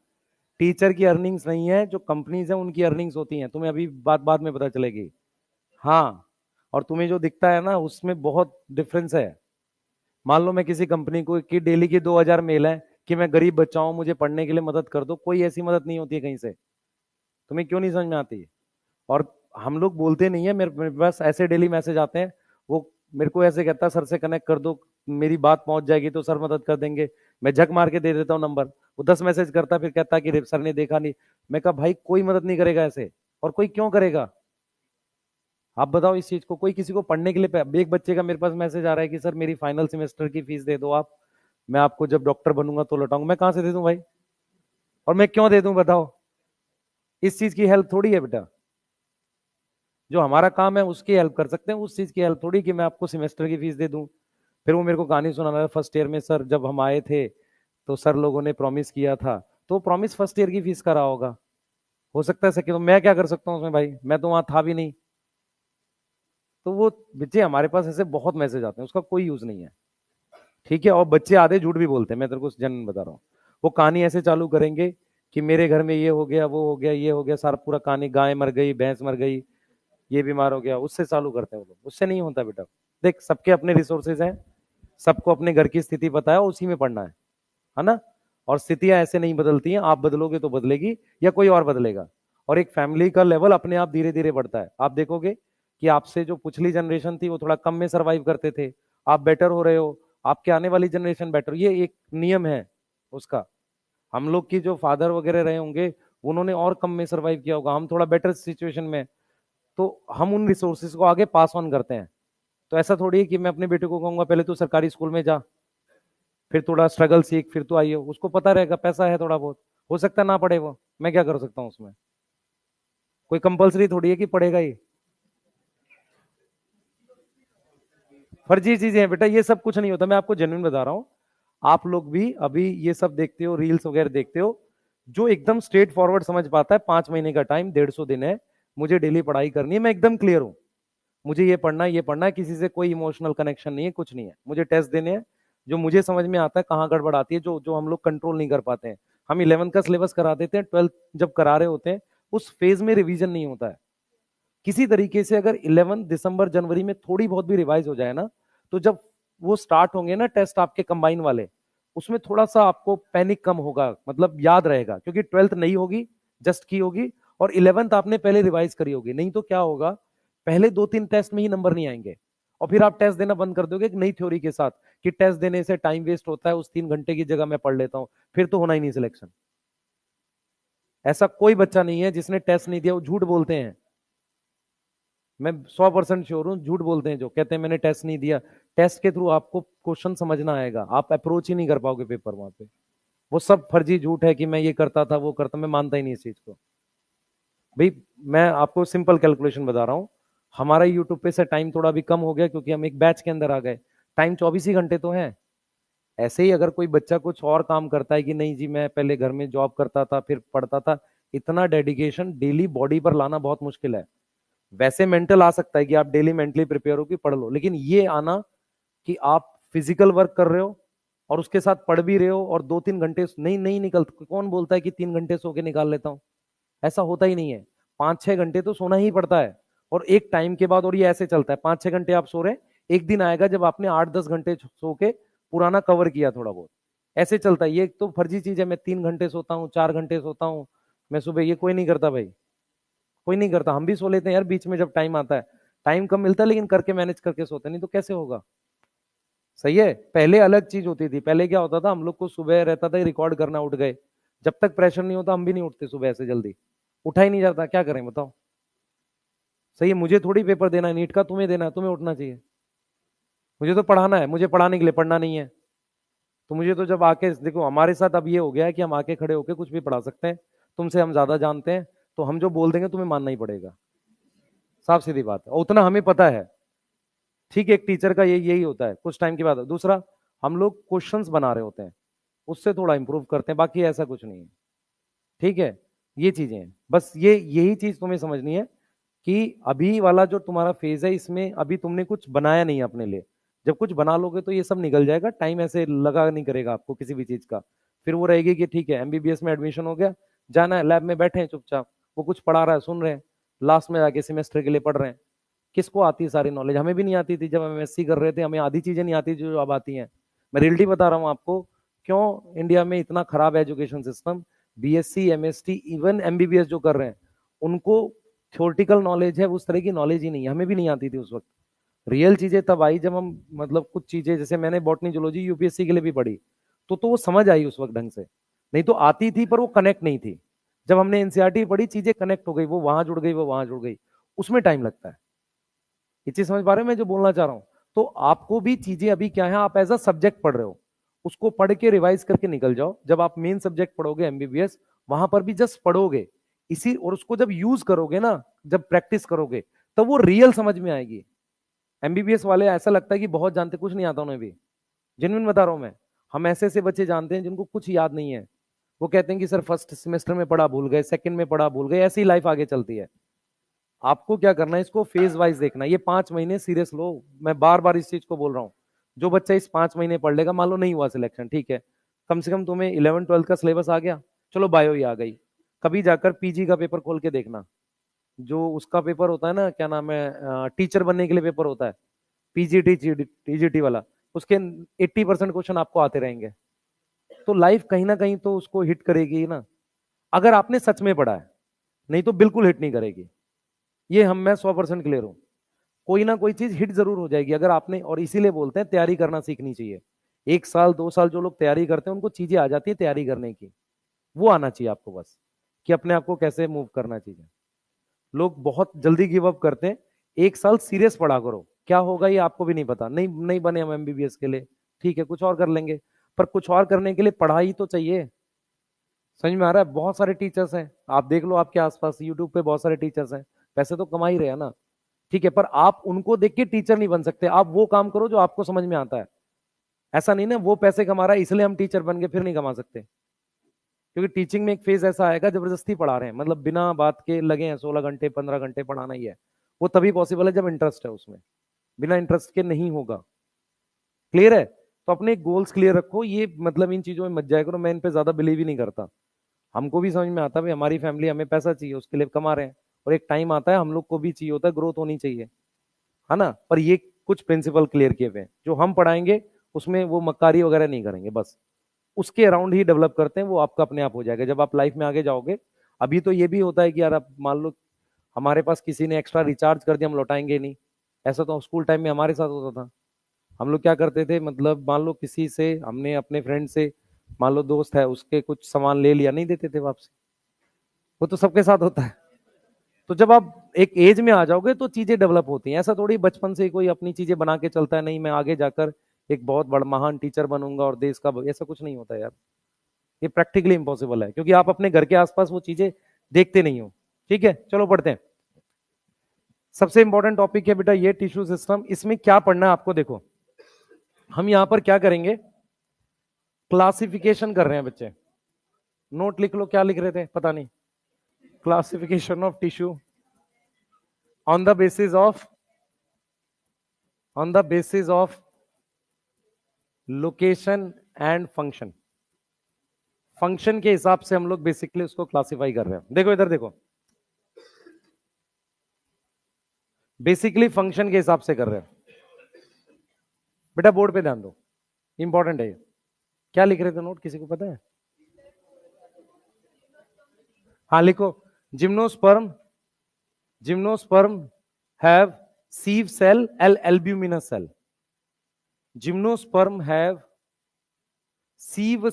टीचर की अर्निंग्स नहीं है, जो कंपनीज है उनकी अर्निंग्स होती हैं, तुम्हें अभी बात बाद में पता चलेगी। हाँ, और तुम्हें जो दिखता है ना उसमें बहुत डिफरेंस है। मान लो मैं किसी कंपनी को की डेली की 2,000 मेल है कि मैं गरीब बच्चा हूं, मुझे पढ़ने के लिए मदद कर दो, कोई ऐसी मदद नहीं होती है कहीं से। तुम्हें क्यों नहीं समझ में आती। और हम लोग बोलते नहीं है, मेरे पास ऐसे डेली मैसेज आते हैं, वो मेरे को ऐसे कहता है सर से कनेक्ट कर दो, मेरी बात पहुंच जाएगी तो सर मदद कर देंगे। मैं झक मार के दे देता हूँ नंबर, वो 10 मैसेज करता है, फिर कहता है कि सर ने देखा नहीं। मैं कहा भाई कोई मदद नहीं करेगा ऐसे, और कोई क्यों करेगा। आप बताओ इस चीज को, कोई किसी को पढ़ने के लिए एक बच्चे का मेरे पास मैसेज आ रहा है कि सर मेरी फाइनल सेमेस्टर की फीस दे दो आप, मैं आपको जब डॉक्टर बनूंगा तो लौटाऊंगा। मैं कहां से दे दूं भाई, और मैं क्यों दे दूं बताओ। इस चीज की हेल्प थोड़ी है बेटा, जो हमारा काम है उसकी हेल्प कर सकते हैं, उस चीज की हेल्प थोड़ी कि मैं आपको सेमेस्टर की फीस दे दूं। फिर वो मेरे को कहानी सुना रहा है, फर्स्ट ईयर में सर जब हम आए थे तो सर लोगों ने प्रॉमिस किया था, तो प्रॉमिस फर्स्ट ईयर की फीस का रहा होगा। हो सकता है सर, तो मैं क्या कर सकता हूँ उसमें भाई, मैं तो वहां था भी नहीं। तो वो बच्चे, हमारे पास ऐसे बहुत मैसेज आते हैं, उसका कोई यूज नहीं है। ठीक है, और बच्चे आधे झूठ भी बोलते हैं, मैं तेरे को जनरल बता रहा हूँ। वो कहानी ऐसे चालू करेंगे कि मेरे घर में ये हो गया, वो हो गया, ये हो गया, सारा पूरा कहानी, गाय मर गई, भैंस मर गई, ये बीमार हो गया, उससे चालू करते हैं वो लोग। उससे नहीं होता बेटा। देख, सबके अपने रिसोर्सेज हैं, सबको अपने घर की स्थिति पता है, उसी में पढ़ना है ना। और स्थितियां ऐसे नहीं बदलती हैं, आप बदलोगे तो बदलेगी या कोई और बदलेगा। और एक फैमिली का लेवल अपने आप धीरे धीरे बढ़ता है। आप देखोगे कि आपसे जो पिछली जनरेशन थी वो थोड़ा कम में सरवाइव करते थे, आप बेटर हो रहे हो, आपके आने वाली जनरेशन बेटर, ये एक नियम है उसका। हम लोग की जो फादर वगैरह रहे होंगे, उन्होंने और कम में सरवाइव किया होगा, हम थोड़ा बेटर सिचुएशन में, तो हम उन रिसोर्सेज को आगे पास ऑन करते हैं। तो ऐसा थोड़ी है कि मैं अपने बेटे को कहूंगा पहले तो सरकारी स्कूल में जा, फिर थोड़ा स्ट्रगल सीख, फिर तो आइए, उसको पता रहेगा पैसा है थोड़ा बहुत, हो सकता है ना पढ़े वो, मैं क्या कर सकता हूँ उसमें। कोई कंपलसरी थोड़ी है कि पढ़ेगा ही। फर्जी चीजें हैं बेटा, ये सब कुछ नहीं होता, मैं आपको जेन्युइन बता रहा हूँ। आप लोग भी अभी ये सब देखते हो, रील्स वगैरह देखते हो, जो एकदम स्ट्रेट फॉरवर्ड समझ पाता है, 5 महीने का टाइम, 150 दिन है, मुझे डेली पढ़ाई करनी है, मैं एकदम क्लियर हूँ, मुझे ये पढ़ना है, ये पढ़ना है, किसी से कोई इमोशनल कनेक्शन नहीं है, कुछ नहीं है, मुझे टेस्ट देने हैं। जो मुझे समझ में आता है कहाँ गड़बड़ आती है, जो जो हम लोग कंट्रोल नहीं कर पाते हैं। हम 11th का सिलेबस करा देते हैं, 12th जब करा रहे होते हैं उस फेज में रिवीजन नहीं होता है। किसी तरीके से अगर 11 दिसंबर जनवरी में थोड़ी बहुत भी रिवाइज हो जाए ना, तो जब वो स्टार्ट होंगे ना टेस्ट आपके कंबाइन वाले, उसमें थोड़ा सा आपको पैनिक कम होगा, मतलब याद रहेगा, क्योंकि 12th नहीं होगी, जस्ट की होगी, और 11th आपने पहले रिवाइज करी होगी। नहीं तो क्या होगा, पहले 2 3 टेस्ट में ही नंबर नहीं आएंगे, और फिर आप टेस्ट देना बंद कर दोगे एक नई थ्योरी के साथ, कि टेस्ट देने से टाइम वेस्ट होता है, उस 3 घंटे की जगह मैं पढ़ लेता हूं, फिर तो होना ही नहीं सिलेक्शन। ऐसा कोई बच्चा नहीं है जिसने टेस्ट नहीं दिया, वो झूठ बोलते हैं। मैं 100% श्योर हूँ, झूठ बोलते हैं जो कहते हैं मैंने टेस्ट नहीं दिया। टेस्ट के थ्रू आपको क्वेश्चन समझना आएगा, आप अप्रोच ही नहीं कर पाओगे पेपर वहां पे। वो सब फर्जी झूठ है कि मैं ये करता था वो करता, मैं मानता ही नहीं इस चीज को भाई। मैं आपको सिंपल कैलकुलेशन बता रहा हूँ, हमारा यूट्यूब पे से टाइम थोड़ा भी कम हो गया क्योंकि हम एक बैच के अंदर आ गए। टाइम 24 ही घंटे तो है। ऐसे ही अगर कोई बच्चा कुछ और काम करता है कि नहीं जी मैं पहले घर में जॉब करता था फिर पढ़ता था, इतना डेडिकेशन डेली बॉडी पर लाना बहुत मुश्किल है। वैसे मेंटल आ सकता है कि आप डेली मेंटली प्रिपेयर हो कि पढ़ लो, लेकिन ये आना कि आप फिजिकल वर्क कर रहे हो और उसके साथ पढ़ भी रहे हो और 2-3 घंटे नहीं नहीं निकल, कौन बोलता है कि 3 घंटे सो के निकाल लेता हूं? ऐसा होता ही नहीं है। 5-6 घंटे तो सोना ही पड़ता है, और एक टाइम के बाद, और ये ऐसे चलता है, 5-6 घंटे आप सो रहे हैं, एक दिन आएगा जब आपने 8-10 घंटे सो के पुराना कवर किया थोड़ा बहुत। ऐसे चलता है, ये तो फर्जी चीज है, मैं 3 घंटे सोता हूँ, 4 घंटे सोता हूँ मैं सुबह, ये कोई नहीं करता भाई, कोई नहीं करता। हम भी सो लेते हैं यार बीच में जब टाइम आता है, टाइम कम मिलता है लेकिन करके मैनेज करके सोते, नहीं तो कैसे होगा? सही है। पहले अलग चीज होती थी, पहले क्या होता था, हम लोग को सुबह रहता था रिकॉर्ड करना, उठ गए, जब तक प्रेशर नहीं होता हम भी नहीं उठते सुबह ऐसे जल्दी, उठा ही नहीं जाता, क्या करें बताओ? सही है, मुझे थोड़ी पेपर देना है नीट का, तुम्हें देना है, तुम्हें उठना चाहिए। मुझे तो पढ़ाना है, मुझे पढ़ाने के लिए पढ़ना नहीं है। तो मुझे तो जब आके देखो, हमारे साथ अब ये हो गया है कि हम आके खड़े होके कुछ भी पढ़ा सकते हैं, तुमसे हम ज्यादा जानते हैं, तो हम जो बोल देंगे तुम्हें मानना ही पड़ेगा। साफ सीधी बात है, और उतना हमें पता है। ठीक है, एक टीचर का यही होता है, कुछ टाइम के बाद। दूसरा, हम लोग क्वेश्चंस बना रहे होते हैं, उससे थोड़ा इंप्रूव करते हैं, बाकी ऐसा कुछ नहीं है। ठीक है, ये चीजें हैं, बस यही चीज तुम्हें समझनी है कि अभी वाला जो तुम्हारा फेज है, इसमें अभी तुमने कुछ बनाया नहीं है अपने लिए। जब कुछ बना लोगे तो ये सब निकल जाएगा, टाइम ऐसे लगा नहीं करेगा आपको किसी भी चीज का। फिर वो रहेगी कि ठीक है एमबीबीएस में एडमिशन हो गया, जाना है, लैब में बैठे हैं चुपचाप, वो कुछ पढ़ा रहा है सुन रहे हैं, लास्ट में जाके सेमेस्टर के लिए पढ़ रहे हैं। किसको आती है सारी नॉलेज? हमें भी नहीं आती थी जब हम एमएससी कर रहे थे, हमें आधी चीजें नहीं आती जो अब आती हैं। मैं रियलिटी बता रहा हूँ आपको, क्यों इंडिया में इतना खराब education system. BSc, MST, even MBBS जो कर रहे हैं, उनको थ्योरेटिकल नॉलेज है, उस तरह की नॉलेज ही नहीं है, हमें भी नहीं आती थी उस वक्त। रियल चीजें तब आई जब हम, मतलब कुछ चीजें जैसे मैंने बॉटनी जूलॉजी यूपीएससी के लिए भी पढ़ी, तो वो समझ आई उस वक्त ढंग से। नहीं तो आती थी पर वो कनेक्ट नहीं थी। जब हमने एनसीईआरटी पढ़ी, चीजें कनेक्ट हो गई, वो वहां जुड़ गई, वो वहां जुड़ गई, उसमें टाइम लगता है। ये चीज समझ पा रहे हैं मैं जो बोलना चाह रहा हूं? तो आपको भी चीजें अभी क्या है, आप एज अ सब्जेक्ट पढ़ रहे हो, उसको पढ़ के रिवाइज करके निकल जाओ। जब आप मेन सब्जेक्ट पढ़ोगे एमबीबीएस, वहां पर भी जस्ट पढ़ोगे इसी, और उसको जब यूज करोगे ना, जब प्रैक्टिस करोगे, तब वो रियल समझ में आएगी। एमबीबीएस वाले ऐसा लगता है कि बहुत जानते, कुछ नहीं आता उन्हें भी। जेन्युइन बता रहा हूं मैं। हम ऐसे ऐसे बच्चे जानते हैं जिनको कुछ याद नहीं है, वो कहते हैं कि सर फर्स्ट सेमेस्टर में पढ़ा भूल गए, सेकंड में पढ़ा भूल गए, ऐसी लाइफ आगे चलती है। आपको क्या करना है, इसको फेज वाइज देखना है। ये 5 महीने सीरियस लो, मैं बार बार इस चीज को बोल रहा हूँ। जो बच्चा इस 5 महीने पढ़ लेगा, मान लो नहीं हुआ सिलेक्शन, ठीक है, कम से कम तुम्हें 11-12 का सिलेबस आ गया, चलो बायो ही आ गई। कभी जाकर पीजी का पेपर खोल के देखना, जो उसका पेपर होता है ना, क्या नाम है, टीचर बनने के लिए पेपर होता है, पीजीटी टीजीटी वाला, उसके 80% क्वेश्चन आपको आते रहेंगे। तो लाइफ कहीं ना कहीं तो उसको हिट करेगी ना, अगर आपने सच में पढ़ा है, नहीं तो बिल्कुल हिट नहीं करेगी। ये मैं 100% क्लियर हूं। कोई ना कोई चीज हिट जरूर हो जाएगी अगर आपने, और इसीलिए बोलते हैं तैयारी करना सीखनी चाहिए। 1 साल 2 साल जो लोग तैयारी करते हैं, उनको चीजें आ जाती है तैयारी करने की, वो आना चाहिए आपको बस, कि अपने आप को कैसे मूव करना चाहिए। लोग बहुत जल्दी गिव अप करते हैं। 1 साल सीरियस पढ़ा करो, क्या होगा ये आपको भी नहीं पता। नहीं नहीं बने हम एमबीबीएस के लिए, ठीक है कुछ और कर लेंगे, पर कुछ और करने के लिए पढ़ाई तो चाहिए। समझ में आ रहा है? बहुत सारे टीचर्स हैं, आप देख लो आपके आसपास, यूट्यूब पे बहुत सारे टीचर्स हैं, पैसे तो कमा ही रहे हैं ना, ठीक है, पर आप उनको देख के टीचर नहीं बन सकते। आप वो काम करो जो आपको समझ में आता है। ऐसा नहीं ना, वो पैसे कमा रहा है इसलिए हम टीचर बन के फिर नहीं कमा सकते। क्योंकि टीचिंग में एक फेज ऐसा आएगा, जबरदस्ती पढ़ा रहे हैं, मतलब बिना बात के लगे हैं, 16 घंटे 15 घंटे पढ़ाना ही है। वो तभी पॉसिबल है जब इंटरेस्ट है उसमें, बिना इंटरेस्ट के नहीं होगा। क्लियर है? तो अपने गोल्स क्लियर रखो, ये मतलब इन चीजों में मत जाया करो, मैं इन पे ज्यादा बिलीव ही नहीं करता। हमको भी समझ में आता है भाई, हमारी फैमिली, हमें पैसा चाहिए, उसके लिए कमा रहे हैं, और एक टाइम आता है हम लोग को भी चाहिए होता है, ग्रोथ होनी चाहिए, है ना? पर ये कुछ प्रिंसिपल क्लियर किए हुए हैं, जो हम पढ़ाएंगे उसमें वो मक्कारी वगैरह नहीं करेंगे, बस उसके अराउंड ही डेवलप करते हैं, वो आपका अपने आप हो जाएगा जब आप लाइफ में आगे जाओगे। अभी तो ये भी होता है कि यार आप मान लो हमारे पास किसी ने एक्स्ट्रा रिचार्ज कर दिया, हम लौटाएंगे नहीं। ऐसा तो स्कूल टाइम में हमारे साथ होता था। हम लोग क्या करते थे, मतलब मान लो किसी से हमने अपने फ्रेंड से, मान लो दोस्त है, उसके कुछ सामान ले लिया, नहीं देते थे वापस। वो तो सबके साथ होता है। तो जब आप एक एज में आ जाओगे तो चीजें डेवलप होती हैं। ऐसा थोड़ी बचपन से कोई अपनी चीजें बना के चलता है, नहीं मैं आगे जाकर एक बहुत बड़ा महान टीचर बनूंगा और देश का ऐसा कुछ नहीं होता यार। ये प्रैक्टिकली इंपॉसिबल है, क्योंकि आप अपने घर के आसपास वो चीजें देखते नहीं हो। ठीक है, चलो पढ़ते हैं। सबसे इंपॉर्टेंट टॉपिक है बेटा ये टिश्यू सिस्टम। इसमें क्या पढ़ना है आपको, देखो हम यहां पर क्या करेंगे, क्लासिफिकेशन कर रहे हैं बच्चे। नोट लिख लो, क्या लिख रहे थे पता नहीं। Classification of tissue on the basis of location and function. Function के हिसाब से हम लोग बेसिकली उसको क्लासिफाई कर रहे हैं। देखो इधर देखो, बेसिकली फंक्शन के हिसाब से कर रहे हैं। बेटा बोर्ड पे ध्यान दो, इंपॉर्टेंट है ये। क्या लिख रहे थे नोट, किसी को पता है? हाँ लिखो, gymnosperm have sieve cell albuminous cell. Gymnosperm have sieve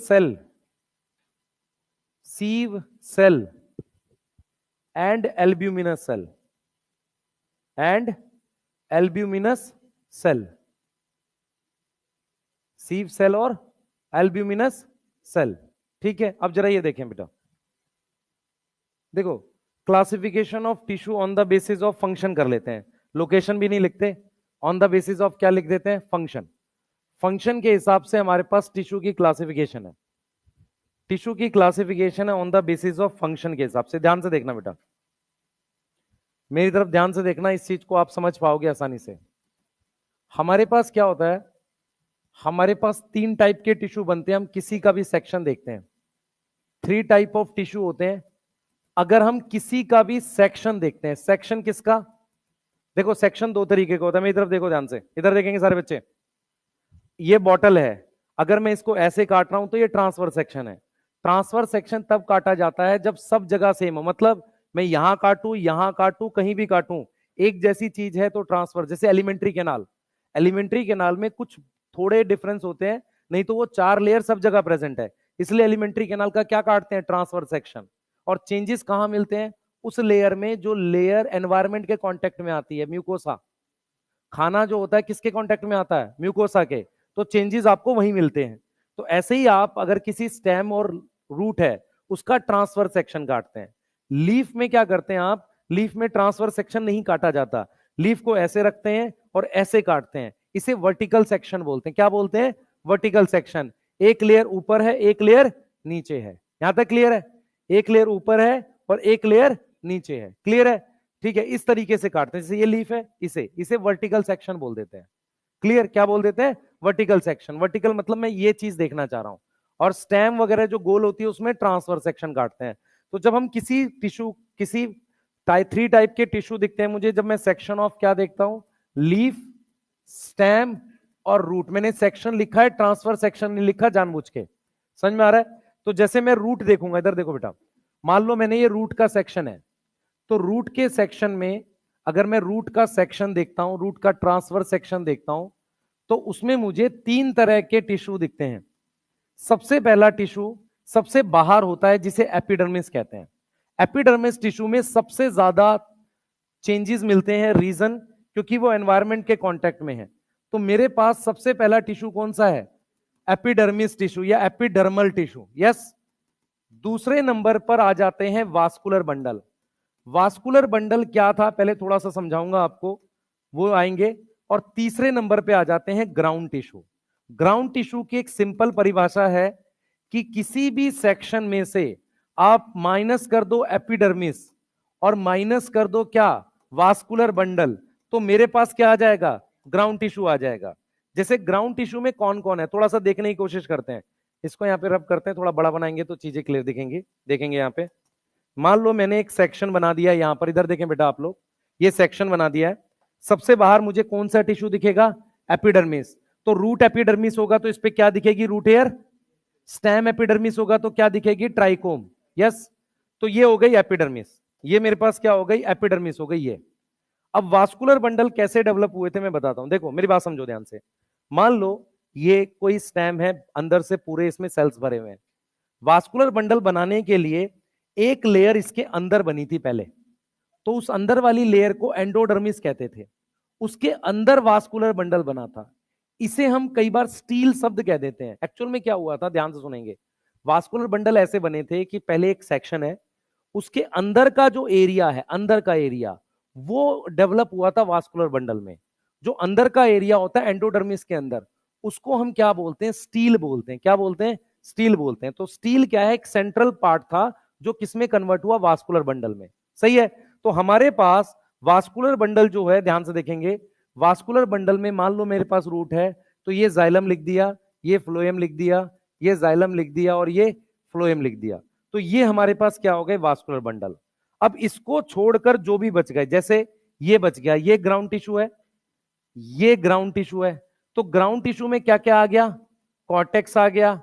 cell and albuminous cell. sieve cell और albuminous cell। ठीक है, अब जरा ये देखें बेटा, देखो classification of tissue on the basis of function कर लेते हैं। लोकेशन भी नहीं लिखते, ऑन द बेसिस ऑफ क्या लिख देते हैं? फंक्शन। फंक्शन के हिसाब से हमारे पास टिश्यू की क्लासिफिकेशन है। टिश्यू की क्लासिफिकेशन है on the basis of function के हिसाब से। ध्यान से देखना बेटा, मेरी तरफ ध्यान से देखना, इस चीज को आप समझ पाओगे आसानी से। हमारे पास क्या होता है, हमारे पास 3 टाइप के टिश्यू बनते हैं। हम किसी का भी सेक्शन देखते हैं, 3 टाइप ऑफ टिश्यू होते हैं। अगर हम किसी का भी सेक्शन देखते हैं, सेक्शन किसका? देखो सेक्शन 2 तरीके का होता है। मेरी तरफ देखो ध्यान से, इधर देखेंगे सारे बच्चे। ये बॉटल है, अगर मैं इसको ऐसे काट रहा हूं तो ये ट्रांसफर सेक्शन है। ट्रांसफर सेक्शन तब काटा जाता है जब सब जगह सेम हो, मतलब मैं यहां काटूं कहीं भी काटूं एक जैसी चीज है तो ट्रांसफर। जैसे एलिमेंट्री कैनाल में कुछ थोड़े डिफरेंस होते हैं, नहीं तो वो 4 लेयर सब जगह प्रेजेंट है, इसलिए एलिमेंट्री कैनाल का क्या काटते हैं? Transfer section. और चेंजेस कहां मिलते हैं? उस लेयर में जो लेयर एनवायरमेंट के कांटेक्ट में आती है, म्यूकोसा। खाना जो होता है किसके कांटेक्ट में आता है? म्यूकोसा के। तो चेंजेस आपको वहीं मिलते हैं। तो ऐसे ही आप अगर किसी स्टेम और रूट है उसका ट्रांसफर सेक्शन काटते हैं। लीफ में क्या करते हैं आप? लीफ में ट्रांसफर सेक्शन नहीं काटा जाता, लीफ को ऐसे रखते हैं और ऐसे काटते हैं। इसे वर्टिकल सेक्शन बोलते हैं। क्या बोलते हैं? Vertical section. एक लेयर ऊपर है, एक लेयर नीचे है। यहां तक क्लियर है? एक लेयर ऊपर है और एक लेयर नीचे है। क्लियर है? ठीक है, इस तरीके से काटते हैं। जैसे ये लीफ है, इसे वर्टिकल सेक्शन बोल देते हैं। क्लियर? क्या बोल देते हैं? Vertical section. वर्टिकल मतलब मैं ये चीज देखना चाह रहा हूं। और स्टेम वगैरह जो गोल होती है उसमें ट्रांसफर सेक्शन काटते हैं। तो जब हम किसी टिश्यू, किसी 3 टाइप के टिश्यू दिखते हैं मुझे, जब मैं सेक्शन ऑफ क्या देखता हूं? लीफ, स्टेम और रूट। मैंने सेक्शन लिखा है, ट्रांसफर सेक्शन नहीं लिखा जानबूझ के। समझ में आ रहा है? तो जैसे मैं रूट देखूंगा, इधर देखो बेटा, मान लो मैंने ये रूट का सेक्शन है, तो रूट के सेक्शन में अगर मैं रूट का सेक्शन देखता हूं, रूट का ट्रांसफर सेक्शन देखता हूं, तो उसमें मुझे 3 तरह के टिश्यू दिखते हैं। सबसे पहला टिश्यू सबसे बाहर होता है जिसे एपिडर्मिस कहते हैं। एपिडर्मिस टिश्यू में सबसे ज्यादा चेंजेस मिलते हैं, रीजन क्योंकि वो एनवायरनमेंट के कांटेक्ट में है। तो मेरे पास सबसे पहला टिश्यू कौन सा है? एपिडर्मिस टिश्यू या एपिडर्मल टिश्यू। यस। दूसरे नंबर पर आ जाते हैं वास्कुलर बंडल। वास्कुलर बंडल क्या था पहले थोड़ा सा समझाऊंगा आपको, वो आएंगे। और तीसरे नंबर पे आ जाते हैं ग्राउंड टिश्यू। ग्राउंड टिश्यू की एक सिंपल परिभाषा है कि किसी भी सेक्शन में से आप माइनस कर दो एपिडर्मिस और माइनस कर दो क्या? वास्कुलर बंडल, तो मेरे पास क्या आ जाएगा? ग्राउंड टिश्यू आ जाएगा। जैसे ग्राउंड टिश्यू में कौन कौन है थोड़ा सा देखने की कोशिश करते हैं। इसको यहां पे रब करते हैं, थोड़ा बड़ा बनाएंगे तो चीजें क्लियर दिखेंगी। देखेंगे यहां पे, मान लो मैंने एक सेक्शन बना दिया यहां पर, इधर देखें बेटा आप लोग, ये सेक्शन बना दिया है। सबसे बाहर मुझे कौन सा टिश्यू दिखेगा? एपिडर्मिस। तो रूट एपिडर्मिस होगा तो इस पे क्या दिखेगी? Root hair. स्टेम एपिडर्मिस होगा तो क्या दिखेगी? ट्राइकोम। यस। तो ये हो गई एपिडर्मिस, ये मेरे पास क्या हो गई? एपिडर्मिस हो गई ये। अब वास्कुलर बंडल कैसे डेवलप हुए थे मैं बताता हूं। देखो मेरी बात समझो ध्यान से। मान लो ये कोई स्टेम है, अंदर से पूरे इसमें सेल्स भरे हुए हैं। वास्कुलर बंडल बनाने के लिए एक लेयर इसके अंदर बनी थी पहले, तो उस अंदर वाली लेयर को एंडोडर्मिस कहते थे। उसके अंदर वास्कुलर बंडल बना था, इसे हम कई बार स्टील शब्द कह देते हैं। एक्चुअल में क्या हुआ था ध्यान से सुनेंगे। वास्कुलर बंडल ऐसे बने थे कि पहले एक सेक्शन है, उसके अंदर का जो एरिया है, अंदर का एरिया वो डेवलप हुआ था वास्कुलर बंडल में। जो अंदर का एरिया होता है एंडोडर्मिस के अंदर, उसको हम क्या बोलते हैं? स्टील बोलते हैं। क्या बोलते हैं? स्टील बोलते हैं। तो स्टील क्या है? एक सेंट्रल पार्ट था जो किसमें कन्वर्ट हुआ? वास्कुलर बंडल में। सही है। तो हमारे पास वास्कुलर बंडल जो है ध्यान से देखेंगे, वास्कुलर बंडल में मान लो मेरे पास रूट है, तो ये जाइलम लिख दिया, ये फ्लोएम लिख दिया, ये जाइलम लिख दिया और ये फ्लोएम लिख दिया, तो ये हमारे पास क्या हो गए, वास्कुलर बंडल। अब इसको छोड़कर जो भी बच गए, जैसे ये बच गया, ये ग्राउंड टिश्यू है, ये ग्राउंड टिश्यू है, तो ग्राउंड टिश्यू में क्या क्या आ गया, कॉर्टेक्स आ गया,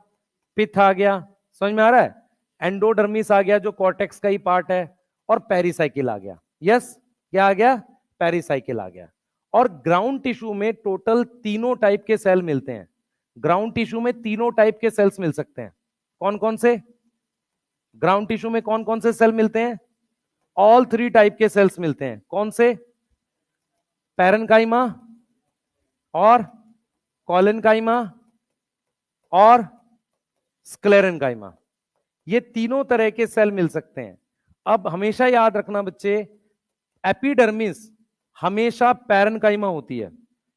पिथ आ गया, समझ में आ रहा है, एंडोडर्मिस आ गया जो कॉर्टेक्स का ही पार्ट है, और पेरिसाइकिल आ गया। यस, क्या आ गया, पेरिसाइकिल आ गया। और ग्राउंड टिश्यू में टोटल तीनों टाइप के सेल मिलते हैं, ग्राउंड टिश्यू में तीनों टाइप के सेल्स मिल सकते हैं। कौन कौन से, ग्राउंड टिश्यू में कौन कौन से सेल मिलते हैं, ऑल 3 टाइप के सेल्स मिलते हैं। कौन से, पैरेनकाइमा और कॉलेनकाइमा और स्क्लेरेनकाइमा, ये तीनों तरह के सेल मिल सकते हैं। अब हमेशा याद रखना बच्चे, एपिडर्मिस हमेशा पैरेनकाइमा होती है,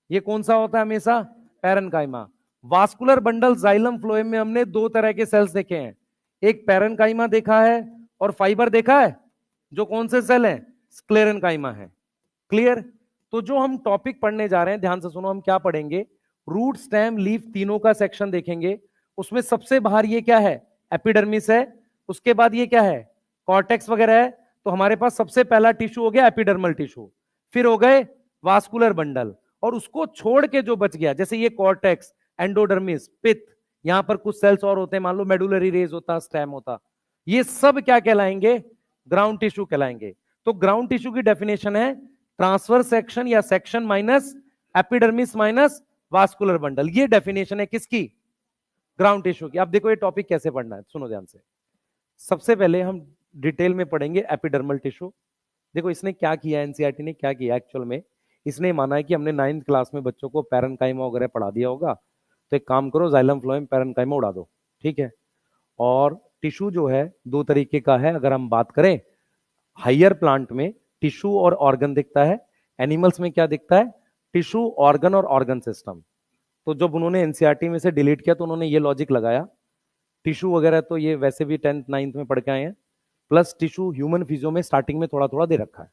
ये कौन सा होता है, हमेशा parenchyma. Vascular bundle xylem phloem में हमने 2 तरह के सेल्स देखे हैं, एक पैरेनकाइमा देखा है और फाइबर देखा है, जो कौन से सेल है, स्क्लेरेनकाइमा है। क्लियर। तो जो हम टॉपिक पढ़ने जा रहे हैं ध्यान से सुनो, हम क्या पढ़ेंगे, रूट स्टेम लीफ तीनों का सेक्शन देखेंगे। उसमें सबसे बाहर ये क्या है, एपिडर्मिस है, उसके बाद ये क्या है, कॉर्टेक्स वगैरह है। तो हमारे पास सबसे पहला टिश्यू हो गया एपिडर्मल टिश्यू, फिर हो गए वास्कुलर बंडल, और उसको छोड़ के जो बच गया, जैसे ये कॉर्टेक्स, एंडोडर्मिस, पिथ, यहां पर कुछ सेल्स और होते हैं, मान लो मेडुलरी रेज होता, स्टेम होता, ये सब क्या कहलाएंगे, ग्राउंड टिश्यू कहलाएंगे। तो ग्राउंड टिश्यू की डेफिनेशन है ट्रांसफर सेक्शन या section minus epidermis minus vascular bundle, ये डेफिनेशन है किसकी, ग्राउंड टिश्यू की। अब देखो ये टॉपिक कैसे पढ़ना है, सुनो ध्यान से। सबसे पहले हम डिटेल में पढ़ेंगे एपिडर्मल टिश्यू। देखो इसने क्या किया, एनसीईआरटी ने क्या किया एक्चुअल में, इसने माना है कि हमने 9th क्लास में बच्चों को पैरेनकाइमा वगैरह पढ़ा दिया होगा, तो एक काम करो जाइलम फ्लोएम पैरेनकाइमा उड़ा दो, ठीक है। और टिश्यू जो है 2 तरीके का है, अगर हम बात करें हाइयर प्लांट में टिश्यू और ऑर्गन दिखता है, एनिमल्स में क्या दिखता है, टिश्यू, ऑर्गन और ऑर्गन सिस्टम। तो जब उन्होंने एनसीईआरटी में से डिलीट किया तो उन्होंने ये लॉजिक लगाया, टिश्यू वगैरह तो ये वैसे भी 10th 9th में पढ़ के आए हैं, प्लस टिश्यू ह्यूमन फिजियो में स्टार्टिंग में थोड़ा थोड़ा दे रखा है,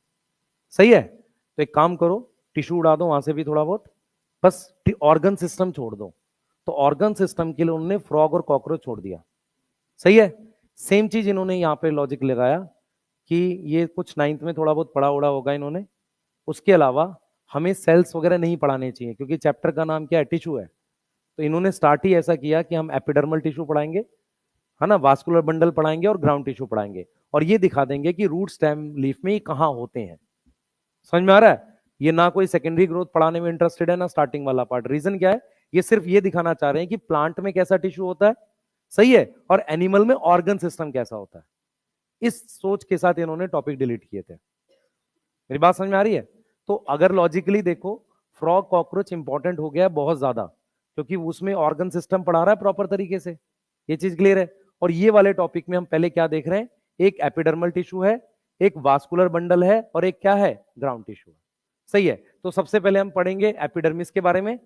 सही है। तो एक काम करो, टिश्यू उड़ा दो वहां से भी थोड़ा बहुत, बस ऑर्गन सिस्टम छोड़ दो। तो ऑर्गन सिस्टम के लिए उन्होंने फ्रॉग और कॉकरोच छोड़ दिया, सही है। सेम चीज इन्होंने यहाँ पे लॉजिक लगाया कि ये कुछ 9th में थोड़ा बहुत पढ़ा उड़ा होगा इन्होंने, उसके अलावा हमें सेल्स वगैरह नहीं पढ़ाने चाहिए, क्योंकि चैप्टर का नाम क्या है, टिश्यू है। तो इन्होंने स्टार्ट ही ऐसा किया कि हम एपिडर्मल टिश्यू पढ़ाएंगे, है ना, वास्कुलर बंडल पढ़ाएंगे और ग्राउंड टिश्यू पढ़ाएंगे, और ये दिखा देंगे कि रूट स्टेम लीफ में ये कहाँ होते हैं। समझ में आ रहा है, ये ना कोई सेकेंडरी ग्रोथ पढ़ाने में इंटरेस्टेड है ना स्टार्टिंग वाला पार्ट। रीजन क्या है, ये सिर्फ ये दिखाना चाह रहे हैं कि प्लांट में कैसा टिश्यू होता है, सही है, और एनिमल में ऑर्गन सिस्टम कैसा होता है। इस सोच के साथ इन्होंने टॉपिक डिलीट किए थे। मेरी बात समझ में आ रही है। तो अगर लॉजिकली देखो, फ्रॉग कॉकरोच इंपॉर्टेंट हो गया है बहुत ज्यादा, क्योंकि उसमें ऑर्गन सिस्टम पढ़ा रहा है प्रॉपर तरीके से, ये चीज क्लियर है। और ये वाले टॉपिक में हम पहले क्या देख रहे हैं, एक एपिडर्मल टिश्यू है, एक वास्कुलर बंडल है, और एक क्या है, ग्राउंड टिश्यू है, सही है। तो सबसे पहले हम पढ़ेंगे एपिडर्मिस के बारे में,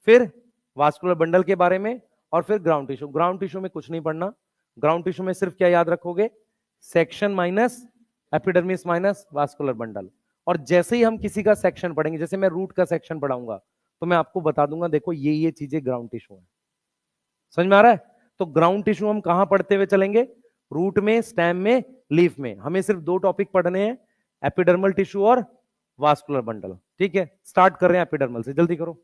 फिर वास्कुलर बंडल के बारे में, और फिर ग्राउंड टिश्यू। ग्राउंड टिश्यू में कुछ नहीं पढ़ना, ग्राउंड टिश्यू में सिर्फ क्या याद रखोगे, section minus epidermis minus vascular bundle. और जैसे ही हम किसी का सेक्शन पढ़ेंगे, जैसे मैं रूट का सेक्शन पढ़ाऊंगा, तो मैं आपको बता दूंगा देखो ये चीजें ग्राउंड टिश्यू है। समझ में आ रहा है। तो ग्राउंड टिश्यू हम कहां पढ़ते हुए चलेंगे, रूट में, स्टेम में, लीफ में। हमें सिर्फ 2 टॉपिक पढ़ने हैं, एपिडर्मल टिश्यू और वास्कुलर बंडल, ठीक है। स्टार्ट कर रहे हैं एपिडर्मल से, जल्दी करो।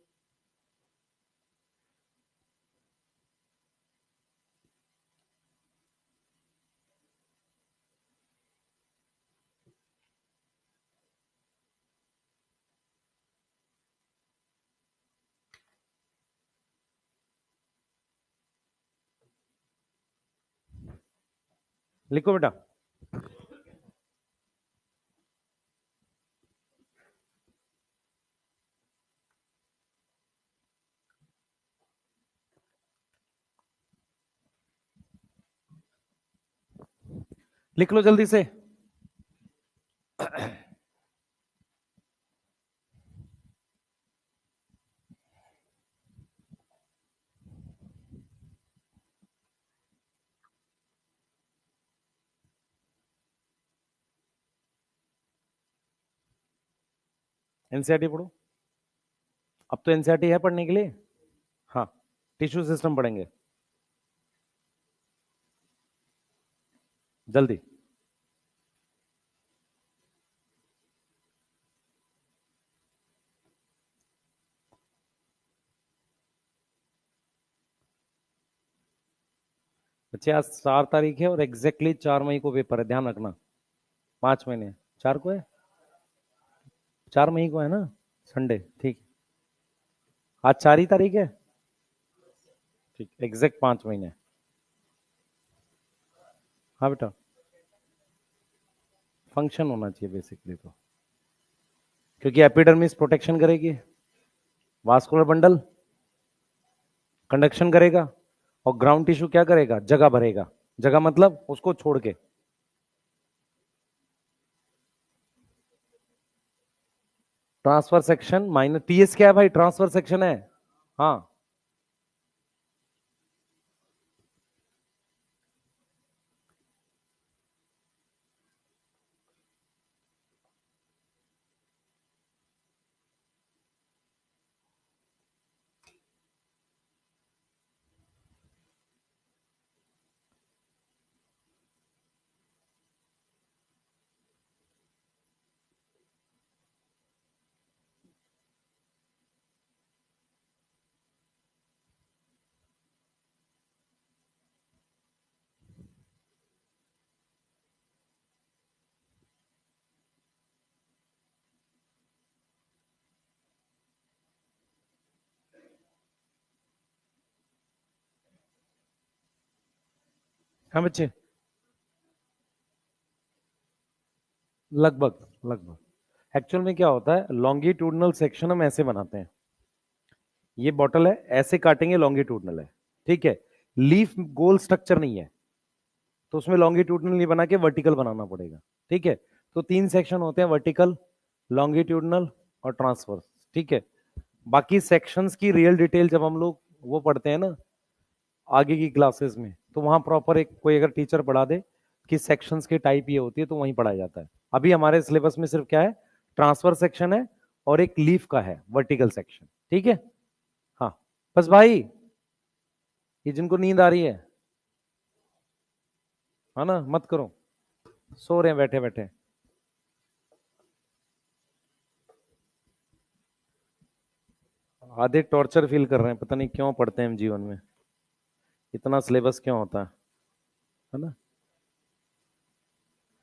लिखो बेटा। लिख लो जल्दी से। एनसीईआरटी पढ़ो। अब तो एनसीईआरटी है पढ़ने के लिए। हाँ, टिश्यू सिस्टम पढ़ेंगे जल्दी। बच्चे आज 4 तारीख है और एग्जैक्टली 4 मई को पेपर है, ध्यान रखना। 5 महीने, 4 को है, 4 मई को है ना, संडे, ठीक। आज 4 ही तारीख है, ठीक, एग्जैक्ट 5 महीने। हाँ बेटा, फंक्शन होना चाहिए बेसिकली तो, क्योंकि एपिडर्मिस प्रोटेक्शन करेगी, वास्कुलर बंडल कंडक्शन करेगा, और ग्राउंड टिश्यू क्या करेगा, जगह भरेगा। जगह मतलब उसको छोड़ के। ट्रांसफर सेक्शन माइनस टीएस क्या है भाई, ट्रांसफर सेक्शन है। हाँ, हाँ बच्चे, लगभग लगभग। एक्चुअल में क्या होता है, लॉन्गिट्यूडनल सेक्शन हम ऐसे बनाते हैं, ये बॉटल है, ऐसे काटेंगे, लॉन्गिट्यूडनल है, ठीक है। लीफ गोल स्ट्रक्चर नहीं है, तो उसमें लॉन्गिट्यूडनल नहीं बना के वर्टिकल बनाना पड़ेगा, ठीक है। तो 3 सेक्शन होते हैं, वर्टिकल, लॉन्गिट्यूडनल और ट्रांसवर्स, ठीक है। बाकी सेक्शंस की रियल डिटेल जब हम लोग वो पढ़ते हैं ना आगे की क्लासेस में, तो वहां प्रॉपर एक कोई अगर टीचर पढ़ा दे कि सेक्शंस की टाइप ये होती है, तो वहीं पढ़ाया जाता है। अभी हमारे सिलेबस में सिर्फ क्या है, ट्रांसफर सेक्शन है और एक लीफ का है वर्टिकल सेक्शन, ठीक है। हाँ, बस भाई, ये जिनको नींद आ रही है ना, मत करो, सो रहे हैं बैठे बैठे। आधे टॉर्चर फील कर रहे हैं, पता नहीं क्यों पढ़ते हैं हम जीवन में, इतना सिलेबस क्यों होता है ना,